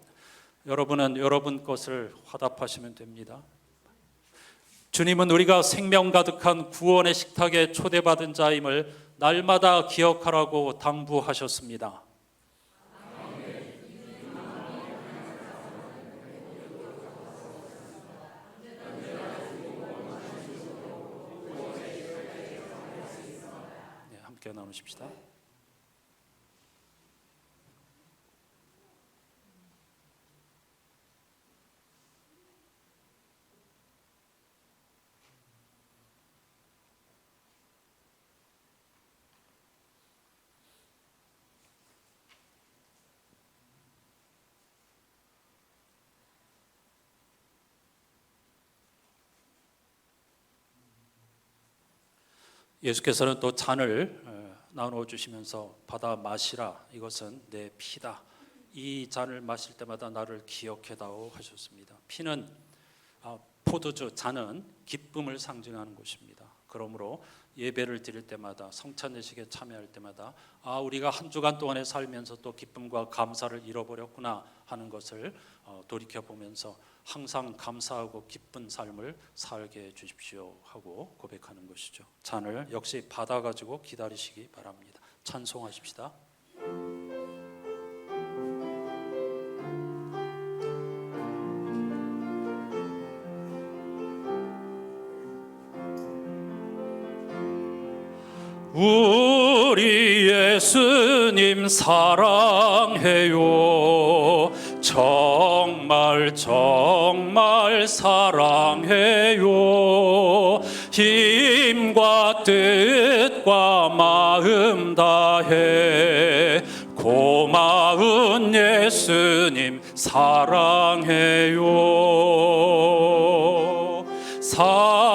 여러분은 여러분 것을 화답하시면 됩니다. 주님은 우리가 생명 가득한 구원의 식탁에 초대받은 자임을 날마다 기억하라고 당부하셨습니다. 네, 함께 나누십시다. 예수께서는 또 잔을 나누어 주시면서 받아 마시라, 이것은 내 피다. 이 잔을 마실 때마다 나를 기억해다오 하셨습니다. 피는 포도주, 잔은 기쁨을 상징하는 것입니다. 그러므로 예배를 드릴 때마다, 성찬 예식에 참여할 때마다 우리가 한 주간 동안에 살면서 또 기쁨과 감사를 잃어버렸구나 하는 것을 돌이켜보면서 항상 감사하고 기쁜 삶을 살게 해주십시오 하고 고백하는 것이죠. 잔을 역시 받아가지고 기다리시기 바랍니다. 찬송하십시다. 우리 예수님 사랑해요. 정말 정말 사랑해요. 힘과 뜻과 마음 다해 고마운 예수님 사랑해요. 사랑해요.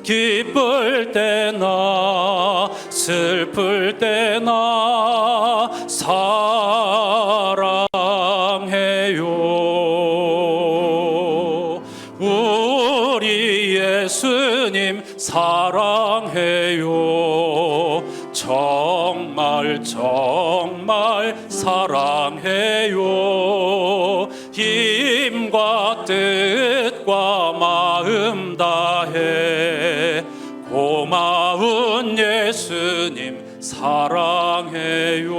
기쁠 때나 슬플 때나 사랑해요. 우리 예수님 사랑해요. 정말 정말 사랑해요. 힘과 뜻과 마음 다해 고마운 예수님 사랑해요.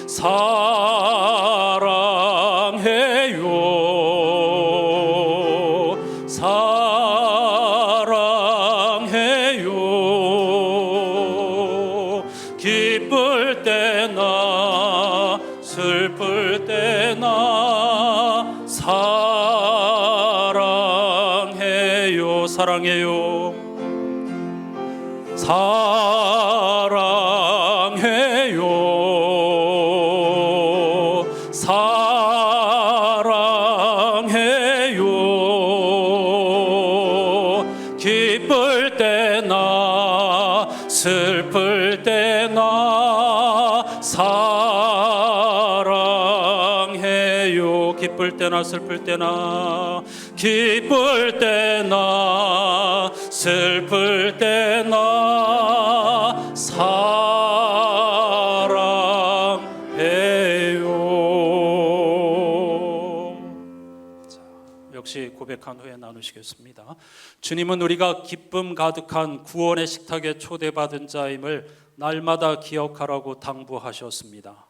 사랑해요. 사랑해요. 기쁠 때나 슬플 때나 사랑해요. 사랑해요. 사랑해요. 사랑해요. 기쁠 때나 슬플 때나 사랑해요. 기쁠 때나 슬플 때나 기쁠 때나 슬플 때나 사랑해요. 자, 역시 고백한 후에 나누시겠습니다. 주님은 우리가 기쁨 가득한 구원의 식탁에 초대받은 자임을 날마다 기억하라고 당부하셨습니다.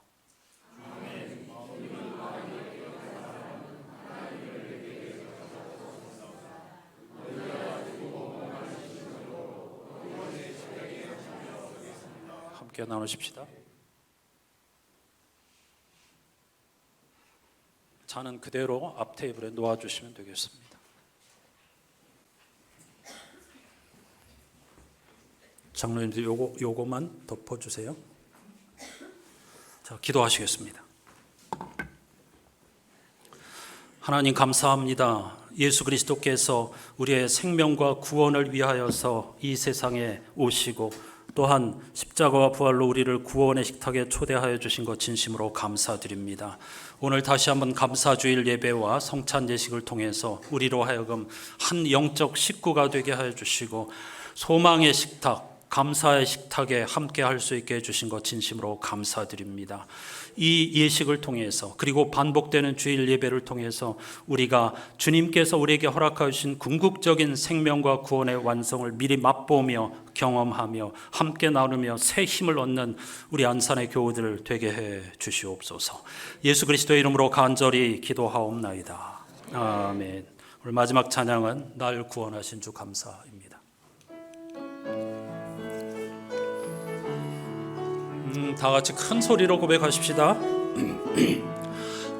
함께 나누십시다. 잔은 그대로 앞 테이블에 놓아주시면 되겠습니다. 장로님들 요거만 덮어주세요. 자, 기도하시겠습니다. 하나님 감사합니다. 예수 그리스도께서 우리의 생명과 구원을 위하여서 이 세상에 오시고 또한 십자가와 부활로 우리를 구원의 식탁에 초대하여 주신 것 진심으로 감사드립니다. 오늘 다시 한번 감사주일 예배와 성찬 예식을 통해서 우리로 하여금 한 영적 식구가 되게 하여 주시고 소망의 식탁, 감사의 식탁에 함께 할 수 있게 해주신 것 진심으로 감사드립니다. 이 예식을 통해서 그리고 반복되는 주일 예배를 통해서 우리가 주님께서 우리에게 허락하여 주신 궁극적인 생명과 구원의 완성을 미리 맛보며 경험하며 함께 나누며 새 힘을 얻는 우리 안산의 교우들 되게 해 주시옵소서. 예수 그리스도의 이름으로 간절히 기도하옵나이다. 아멘. 오늘 마지막 찬양은 날 구원하신 주 감사입니다. 다 같이 큰 소리로 고백하십시다.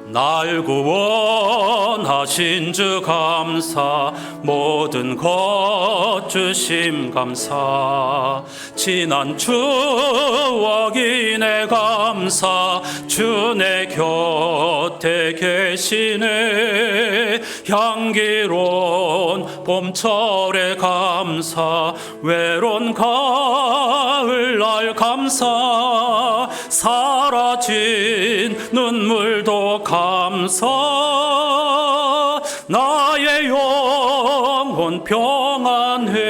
날 구원하신 주 감사, 모든 것 주심 감사, 지난 추억이 내 감사, 주 내 곁에 계시네. 향기로운 봄철의 감사, 외로운 가을날 감사, 사라진 눈물도 감사, 나의 영혼 평안해.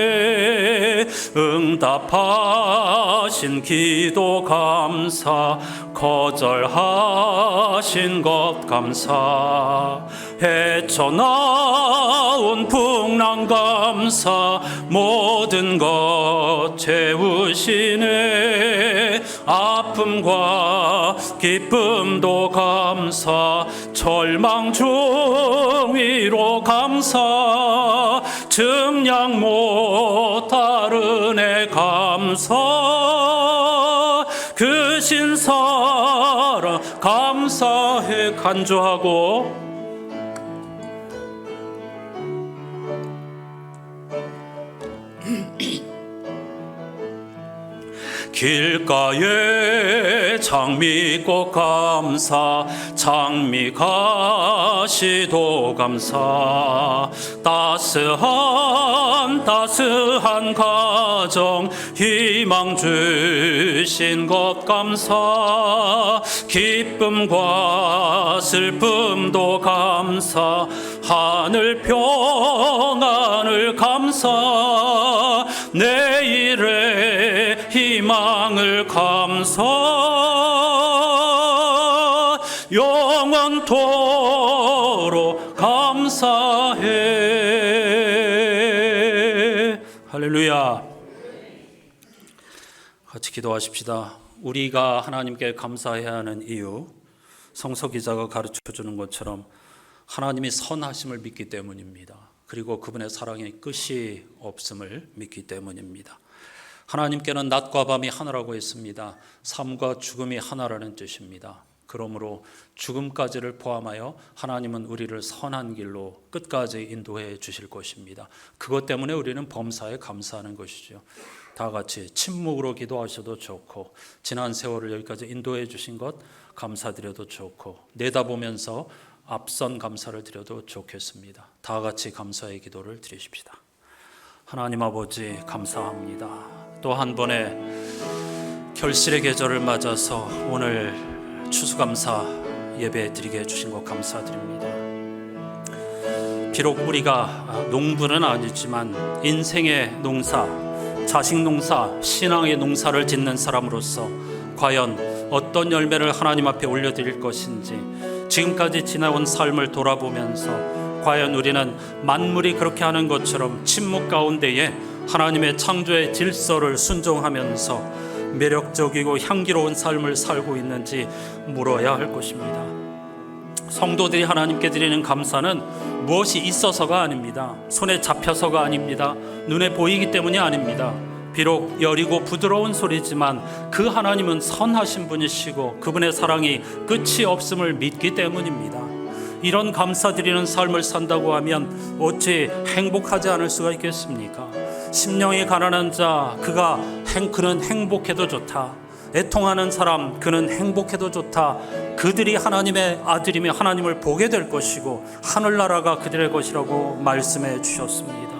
응답하신 기도 감사, 거절하신 것 감사, 헤쳐나온 풍랑 감사, 모든 것 채우시네. 아픔과 기쁨도 감사, 절망 중위로 감사, 증량 못할 은혜 감사, 그 신사랑 감사해. 간주하고 길가에 장미꽃 감사, 장미가시도 감사, 따스한 가정 희망 주신 것 감사, 기쁨과 슬픔도 감사, 하늘 평안을 감사, 내일의 희망을 감사, 영원토록 감사해. 할렐루야. 같이 기도하십시다. 우리가 하나님께 감사해야 하는 이유, 성서 기자가 가르쳐 주는 것처럼 하나님이 선하심을 믿기 때문입니다. 그리고 그분의 사랑에 끝이 없음을 믿기 때문입니다. 하나님께는 낮과 밤이 하나라고 했습니다. 삶과 죽음이 하나라는 뜻입니다. 그러므로 죽음까지를 포함하여 하나님은 우리를 선한 길로 끝까지 인도해 주실 것입니다. 그것 때문에 우리는 범사에 감사하는 것이죠. 다 같이 침묵으로 기도하셔도 좋고, 지난 세월을 여기까지 인도해 주신 것 감사드려도 좋고, 내다보면서 앞선 감사를 드려도 좋겠습니다. 다 같이 감사의 기도를 드리십시다. 하나님 아버지 감사합니다. 또 한 번의 결실의 계절을 맞아서 오늘 추수감사 예배 드리게 해주신 것 감사드립니다. 비록 우리가 농부는 아니지만 인생의 농사, 자식 농사, 신앙의 농사를 짓는 사람으로서 과연 어떤 열매를 하나님 앞에 올려드릴 것인지, 지금까지 지나온 삶을 돌아보면서 과연 우리는 만물이 그렇게 하는 것처럼 침묵 가운데에 하나님의 창조의 질서를 순종하면서 매력적이고 향기로운 삶을 살고 있는지 물어야 할 것입니다. 성도들이 하나님께 드리는 감사는 무엇이 있어서가 아닙니다. 손에 잡혀서가 아닙니다. 눈에 보이기 때문이 아닙니다. 비록 여리고 부드러운 소리지만 그 하나님은 선하신 분이시고 그분의 사랑이 끝이 없음을 믿기 때문입니다. 이런 감사드리는 삶을 산다고 하면 어찌 행복하지 않을 수가 있겠습니까? 심령이 가난한 자 그는 행복해도 좋다. 애통하는 사람 그는 행복해도 좋다. 그들이 하나님의 아들이며 하나님을 보게 될 것이고 하늘나라가 그들의 것이라고 말씀해 주셨습니다.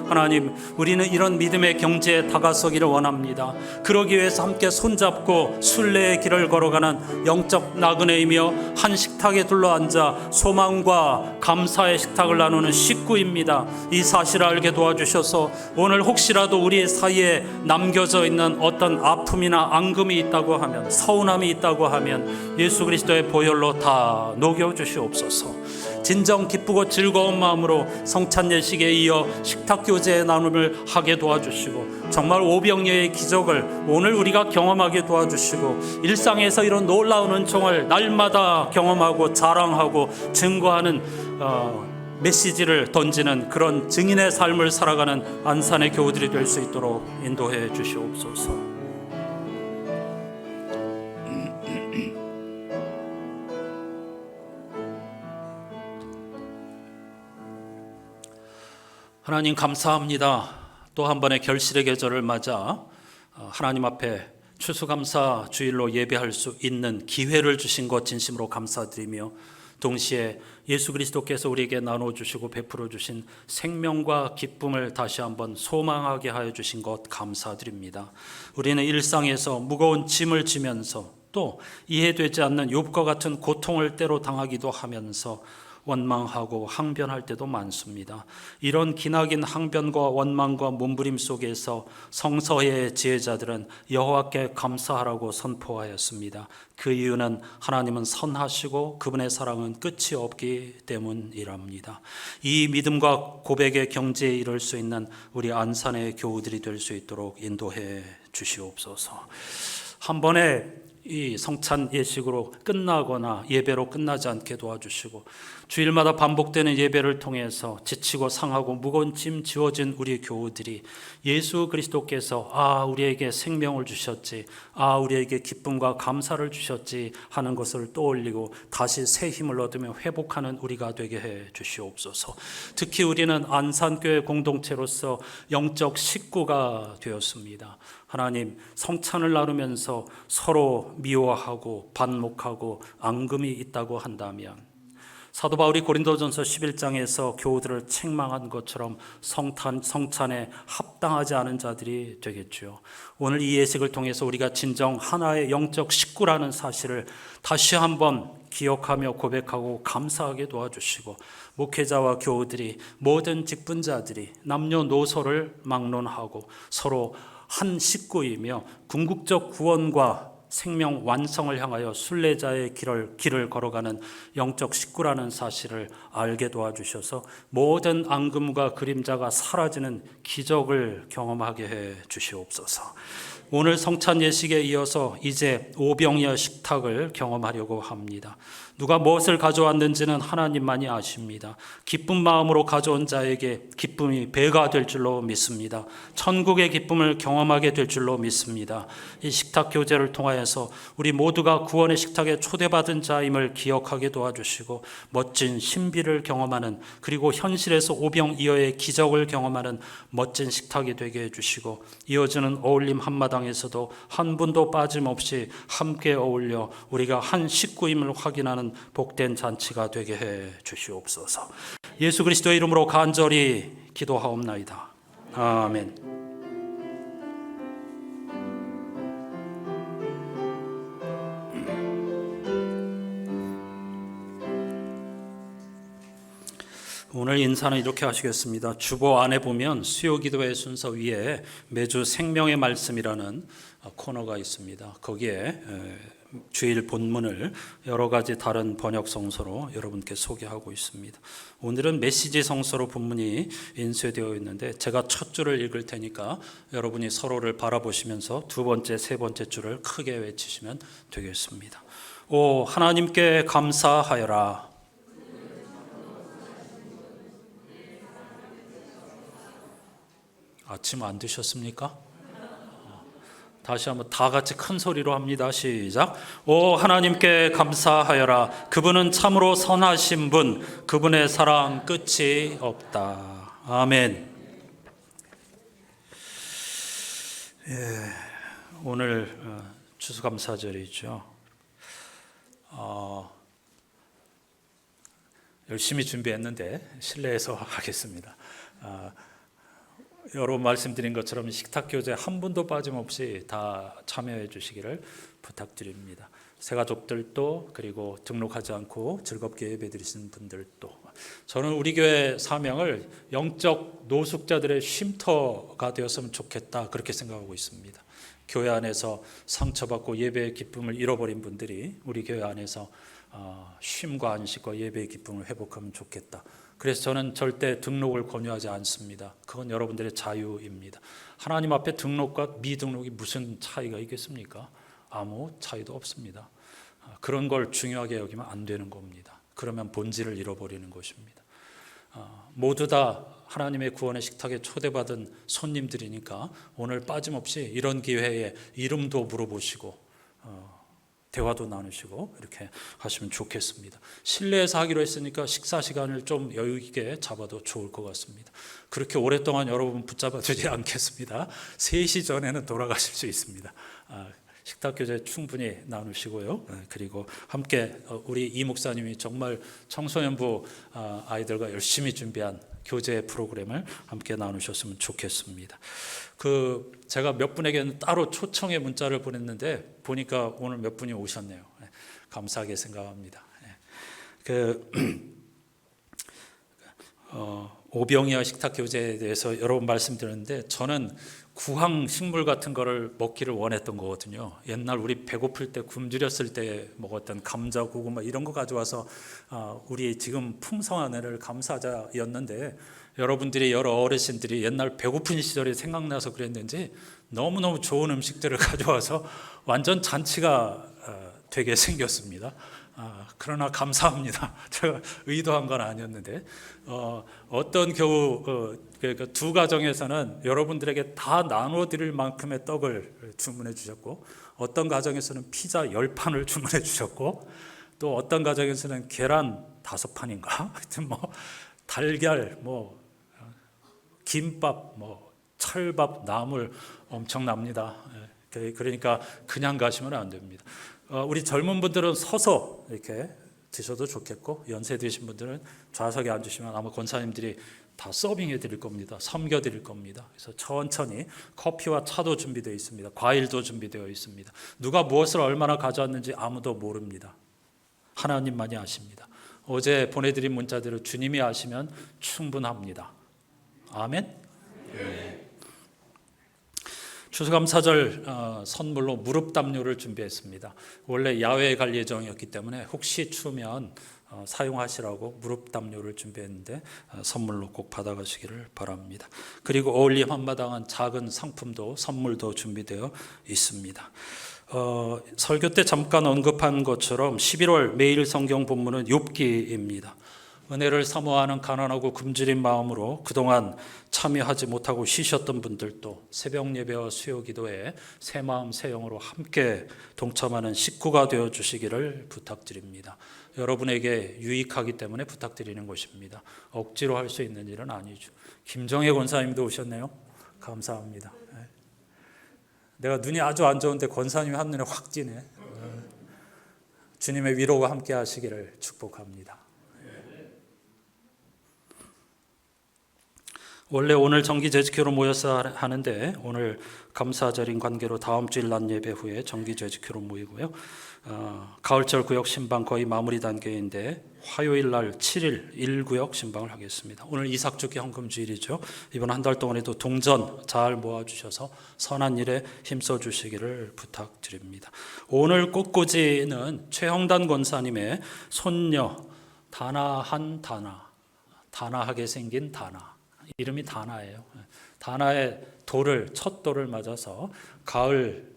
하나님, 우리는 이런 믿음의 경지에 다가서기를 원합니다. 그러기 위해서 함께 손잡고 순례의 길을 걸어가는 영적 나그네이며 한 식탁에 둘러앉아 소망과 감사의 식탁을 나누는 식구입니다. 이 사실을 알게 도와주셔서 오늘 혹시라도 우리 사이에 남겨져 있는 어떤 아픔이나 앙금이 있다고 하면, 서운함이 있다고 하면 예수 그리스도의 보혈로 다 녹여주시옵소서. 진정 기쁘고 즐거운 마음으로 성찬 예식에 이어 식탁 교제의 나눔을 하게 도와주시고 정말 오병이어의 기적을 오늘 우리가 경험하게 도와주시고 일상에서 이런 놀라운 은총을 날마다 경험하고 자랑하고 증거하는 메시지를 던지는 그런 증인의 삶을 살아가는 안산의 교우들이 될 수 있도록 인도해 주시옵소서. 하나님 감사합니다. 또 한 번의 결실의 계절을 맞아 하나님 앞에 추수감사 주일로 예배할 수 있는 기회를 주신 것 진심으로 감사드리며 동시에 예수 그리스도께서 우리에게 나눠주시고 베풀어 주신 생명과 기쁨을 다시 한번 소망하게 하여 주신 것 감사드립니다. 우리는 일상에서 무거운 짐을 지면서 또 이해되지 않는 욥과 같은 고통을 때로 당하기도 하면서 원망하고 항변할 때도 많습니다. 이런 기나긴 항변과 원망과 몸부림 속에서 성서의 지혜자들은 여호와께 감사하라고 선포하였습니다. 그 이유는 하나님은 선하시고 그분의 사랑은 끝이 없기 때문이랍니다. 이 믿음과 고백의 경지에 이를 수 있는 우리 안산의 교우들이 될 수 있도록 인도해 주시옵소서. 한 번에 이 성찬 예식으로 끝나거나 예배로 끝나지 않게 도와주시고 주일마다 반복되는 예배를 통해서 지치고 상하고 무거운 짐 지워진 우리 교우들이 예수 그리스도께서 우리에게 생명을 주셨지, 우리에게 기쁨과 감사를 주셨지 하는 것을 떠올리고 다시 새 힘을 얻으며 회복하는 우리가 되게 해 주시옵소서. 특히 우리는 안산교회 공동체로서 영적 식구가 되었습니다. 하나님, 성찬을 나누면서 서로 미워하고 반목하고 앙금이 있다고 한다면 사도 바울이 고린도전서 11장에서 교우들을 책망한 것처럼 성찬에 합당하지 않은 자들이 되겠죠. 오늘 이 예식을 통해서 우리가 진정 하나의 영적 식구라는 사실을 다시 한번 기억하며 고백하고 감사하게 도와주시고 목회자와 교우들이 모든 직분자들이 남녀노소를 막론하고 서로 한 식구이며 궁극적 구원과 생명 완성을 향하여 순례자의 길을 걸어가는 영적 식구라는 사실을 알게 도와주셔서 모든 앙금과 그림자가 사라지는 기적을 경험하게 해 주시옵소서. 오늘 성찬 예식에 이어서 이제 오병이어 식탁을 경험하려고 합니다. 누가 무엇을 가져왔는지는 하나님만이 아십니다. 기쁜 마음으로 가져온 자에게 기쁨이 배가 될 줄로 믿습니다. 천국의 기쁨을 경험하게 될 줄로 믿습니다. 이 식탁 교제를 통하여서 우리 모두가 구원의 식탁에 초대받은 자임을 기억하게 도와주시고 멋진 신비를 경험하는, 그리고 현실에서 오병이어의 기적을 경험하는 멋진 식탁이 되게 해주시고 이어지는 어울림 한마당에서도 한 분도 빠짐없이 함께 어울려 우리가 한 식구임을 확인하는 복된 잔치가 되게 해 주시옵소서. 예수 그리스도의 이름으로 간절히 기도하옵나이다. 아멘. 오늘 인사는 이렇게 하시겠습니다. 주보 안에 보면 수요기도의 순서 위에 매주 생명의 말씀이라는 코너가 있습니다. 거기에 주일 본문을 여러 가지 다른 번역 성서로 여러분께 소개하고 있습니다. 오늘은 메시지 성서로 본문이 인쇄되어 있는데 제가 첫 줄을 읽을 테니까 여러분이 서로를 바라보시면서 두 번째, 세 번째 줄을 크게 외치시면 되겠습니다. 오 하나님께 감사하여라. 아침 안 드셨습니까? 다시 한번 다 같이 큰 소리로 합니다. 시작. 오 하나님께 감사하여라. 그분은 참으로 선하신 분, 그분의 사랑 끝이 없다. 아멘. 오늘 추수감사절이죠. 열심히 준비했는데 실내에서 하겠습니다. 여러 말씀드린 것처럼 식탁교제 한 분도 빠짐없이 다 참여해 주시기를 부탁드립니다. 새가족들도 그리고 등록하지 않고 즐겁게 예배드리시는 분들도. 저는 우리 교회 사명을 영적 노숙자들의 쉼터가 되었으면 좋겠다 그렇게 생각하고 있습니다. 교회 안에서 상처받고 예배의 기쁨을 잃어버린 분들이 우리 교회 안에서 쉼과 안식과 예배의 기쁨을 회복하면 좋겠다. 그래서 저는 절대 등록을 권유하지 않습니다. 그건 여러분들의 자유입니다. 하나님 앞에 등록과 미등록이 무슨 차이가 있겠습니까? 아무 차이도 없습니다. 그런 걸 중요하게 여기면 안 되는 겁니다. 그러면 본질을 잃어버리는 것입니다. 모두 다 하나님의 구원의 식탁에 초대받은 손님들이니까 오늘 빠짐없이 이런 기회에 이름도 물어보시고 대화도 나누시고 이렇게 하시면 좋겠습니다. 실내에서 하기로 했으니까 식사 시간을 좀 여유 있게 잡아도 좋을 것 같습니다. 그렇게 오랫동안 여러분 붙잡아주지 않겠습니다. 3시 전에는 돌아가실 수 있습니다. 식탁 교제 충분히 나누시고요. 그리고 함께 우리 이 목사님이 정말 청소년부 아이들과 열심히 준비한 교제 프로그램을 함께 나누셨으면 좋겠습니다. 제가 몇 분에게는 따로 초청의 문자를 보냈는데 보니까 오늘 몇 분이 오셨네요. 감사하게 생각합니다. 오병이어 식탁 교제에 대해서 여러 번 말씀드렸는데 저는 구황 식물 같은 거를 먹기를 원했던 거거든요. 옛날 우리 배고플 때 굶주렸을 때 먹었던 감자, 고구마 이런 거 가져와서 우리 지금 풍성한 애를 감사하자였는데 여러분들이 여러 어르신들이 옛날 배고픈 시절이 생각나서 그랬는지 너무너무 좋은 음식들을 가져와서 완전 잔치가 되게 생겼습니다. 그러나 감사합니다. 제가 의도한 건 아니었는데 어떤 겨우 두 가정에서는 여러분들에게 다 나누어 드릴 만큼의 떡을 주문해 주셨고 어떤 가정에서는 피자 10판을 주문해 주셨고 또 어떤 가정에서는 계란 5판인가 하여튼 달걀 김밥 철밥 나물 엄청납니다. 그러니까 그냥 가시면 안 됩니다. 우리 젊은 분들은 서서 이렇게 드셔도 좋겠고 연세 드신 분들은 좌석에 앉으시면 아마 권사님들이 다 서빙해 드릴 겁니다. 섬겨 드릴 겁니다. 그래서 천천히 커피와 차도 준비되어 있습니다. 과일도 준비되어 있습니다. 누가 무엇을 얼마나 가져왔는지 아무도 모릅니다. 하나님만이 아십니다. 어제 보내드린 문자대로 주님이 아시면 충분합니다. 아멘. 네. 추수감사절 선물로 무릎 담요를 준비했습니다. 원래 야외에 갈 예정이었기 때문에 혹시 추우면 사용하시라고 무릎 담요를 준비했는데 선물로 꼭 받아가시기를 바랍니다. 그리고 어울림 한마당은 작은 상품도 선물도 준비되어 있습니다. 설교 때 잠깐 언급한 것처럼 11월 매일 성경 본문은 욥기입니다. 은혜를 사모하는 가난하고 굶주린 마음으로 그동안 참여하지 못하고 쉬셨던 분들도 새벽 예배와 수요 기도에 새 마음 새 영으로 함께 동참하는 식구가 되어 주시기를 부탁드립니다. 여러분에게 유익하기 때문에 부탁드리는 것입니다. 억지로 할 수 있는 일은 아니죠. 김정혜 권사님도 오셨네요. 감사합니다. 내가 눈이 아주 안 좋은데 권사님이 한눈에 확 띄네. 주님의 위로가 함께 하시기를 축복합니다. 원래 오늘 정기 재직회로 모여서 하는데 오늘 감사절인 관계로 다음 주일 낮 예배 후에 정기 재직회로 모이고요. 가을절 구역 신방 거의 마무리 단계인데 화요일 날 7일 1구역 신방을 하겠습니다. 오늘 이삭주기 헌금 주일이죠. 이번 한 달 동안에도 동전 잘 모아주셔서 선한 일에 힘써 주시기를 부탁드립니다. 오늘 꽃꽂이는 최형단 권사님의 손녀 다나하게 생긴 다나. 이름이 다나예요. 다나의 첫 돌을 맞아서 가을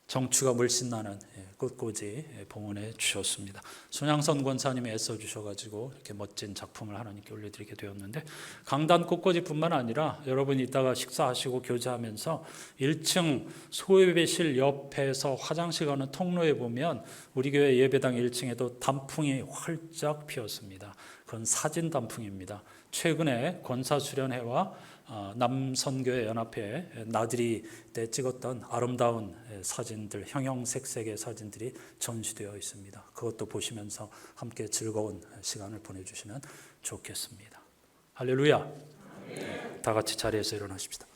정취가 물씬 나는 꽃꽂이 봉헌해 주셨습니다. 손양선 권사님이 애써 주셔가지고 이렇게 멋진 작품을 하나님께 올려드리게 되었는데 강단 꽃꽂이뿐만 아니라 여러분이 이따가 식사하시고 교제하면서 1층 소예배실 옆에서 화장실 가는 통로에 보면 우리 교회 예배당 1층에도 단풍이 활짝 피었습니다. 그건 사진 단풍입니다. 최근에 권사수련회와 남선교회 연합회 나들이 때 찍었던 아름다운 사진들, 형형색색의 사진들이 전시되어 있습니다. 그것도 보시면서 함께 즐거운 시간을 보내주시면 좋겠습니다. 할렐루야. 다 같이 자리에서 일어나십시다.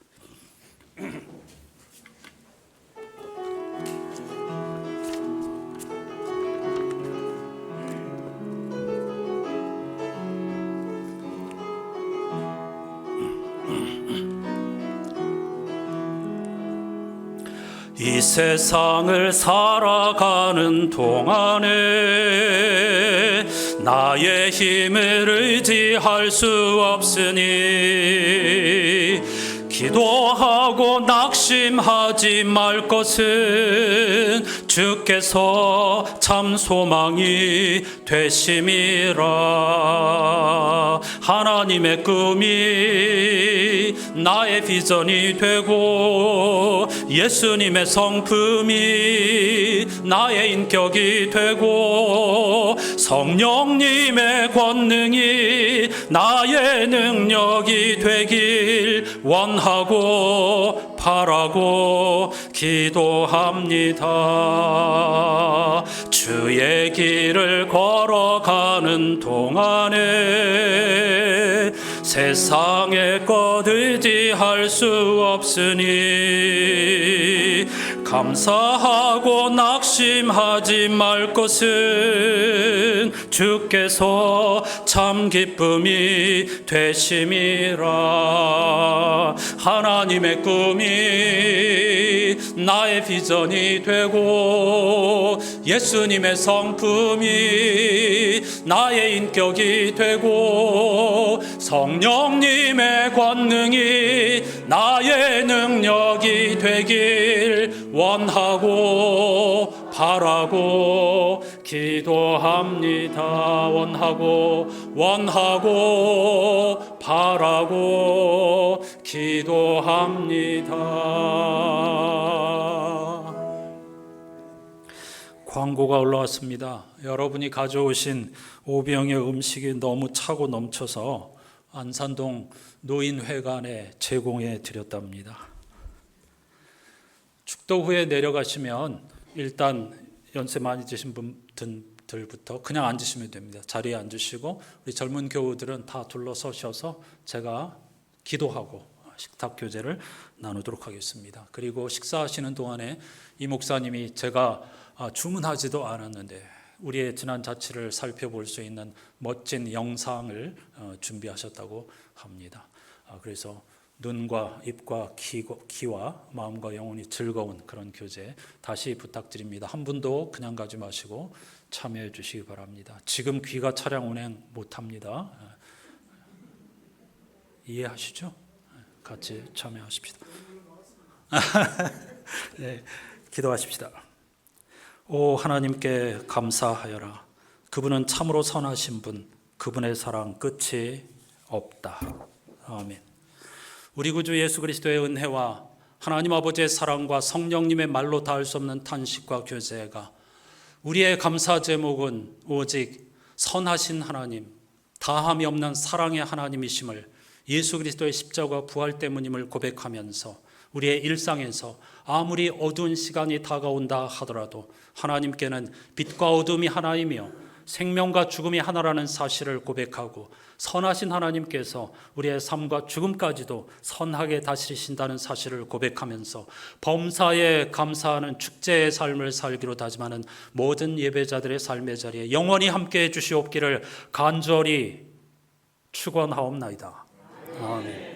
이 세상을 살아가는 동안에 나의 힘을 의지할 수 없으니 기도하고 낙심하지 말 것은 주께서 참 소망이 되심이라. 하나님의 꿈이 나의 비전이 되고 예수님의 성품이 나의 인격이 되고 성령님의 권능이 나의 능력이 되길 원하고 바라고 기도합니다. 주의 길을 걸어가는 동안에 세상의 것 의지할 수 없으니 감사하고 낙심하지 말 것은 주께서 참 기쁨이 되심이라. 하나님의 꿈이 나의 비전이 되고 예수님의 성품이 나의 인격이 되고 성령님의 권능이 나의 능력이 되길 원하고 바라고 기도합니다. 원하고 바라고 기도합니다. 광고가 올라왔습니다. 여러분이 가져오신 오병의 음식이 너무 차고 넘쳐서 안산동 노인회관에 제공해 드렸답니다. 축도 후에 내려가시면 일단 연세 많이 드신 분들부터 그냥 앉으시면 됩니다. 자리에 앉으시고 우리 젊은 교우들은 다 둘러서셔서 제가 기도하고 식탁 교제를 나누도록 하겠습니다. 그리고 식사하시는 동안에 이 목사님이 제가 주문하지도 않았는데 우리의 지난 자취를 살펴볼 수 있는 멋진 영상을 준비하셨다고 합니다. 그래서 눈과 입과 귀와 마음과 영혼이 즐거운 그런 교제 다시 부탁드립니다. 한 분도 그냥 가지 마시고 참여해 주시기 바랍니다. 지금 귀가 차량 운행 못합니다. 이해하시죠? 같이 참여하십시다. 네, 기도하십시다. 오 하나님께 감사하여라. 그분은 참으로 선하신 분, 그분의 사랑 끝이 없다. 아멘. 우리 구주 예수 그리스도의 은혜와 하나님 아버지의 사랑과 성령님의 말로 닿을 수 없는 탄식과 교제가 우리의 감사 제목은 오직 선하신 하나님, 다함이 없는 사랑의 하나님이심을 예수 그리스도의 십자가 부활 때문임을 고백하면서 우리의 일상에서 아무리 어두운 시간이 다가온다 하더라도 하나님께는 빛과 어둠이 하나이며 생명과 죽음이 하나라는 사실을 고백하고 선하신 하나님께서 우리의 삶과 죽음까지도 선하게 다스리신다는 사실을 고백하면서 범사에 감사하는 축제의 삶을 살기로 다짐하는 모든 예배자들의 삶의 자리에 영원히 함께해 주시옵기를 간절히 축원하옵나이다. 아멘.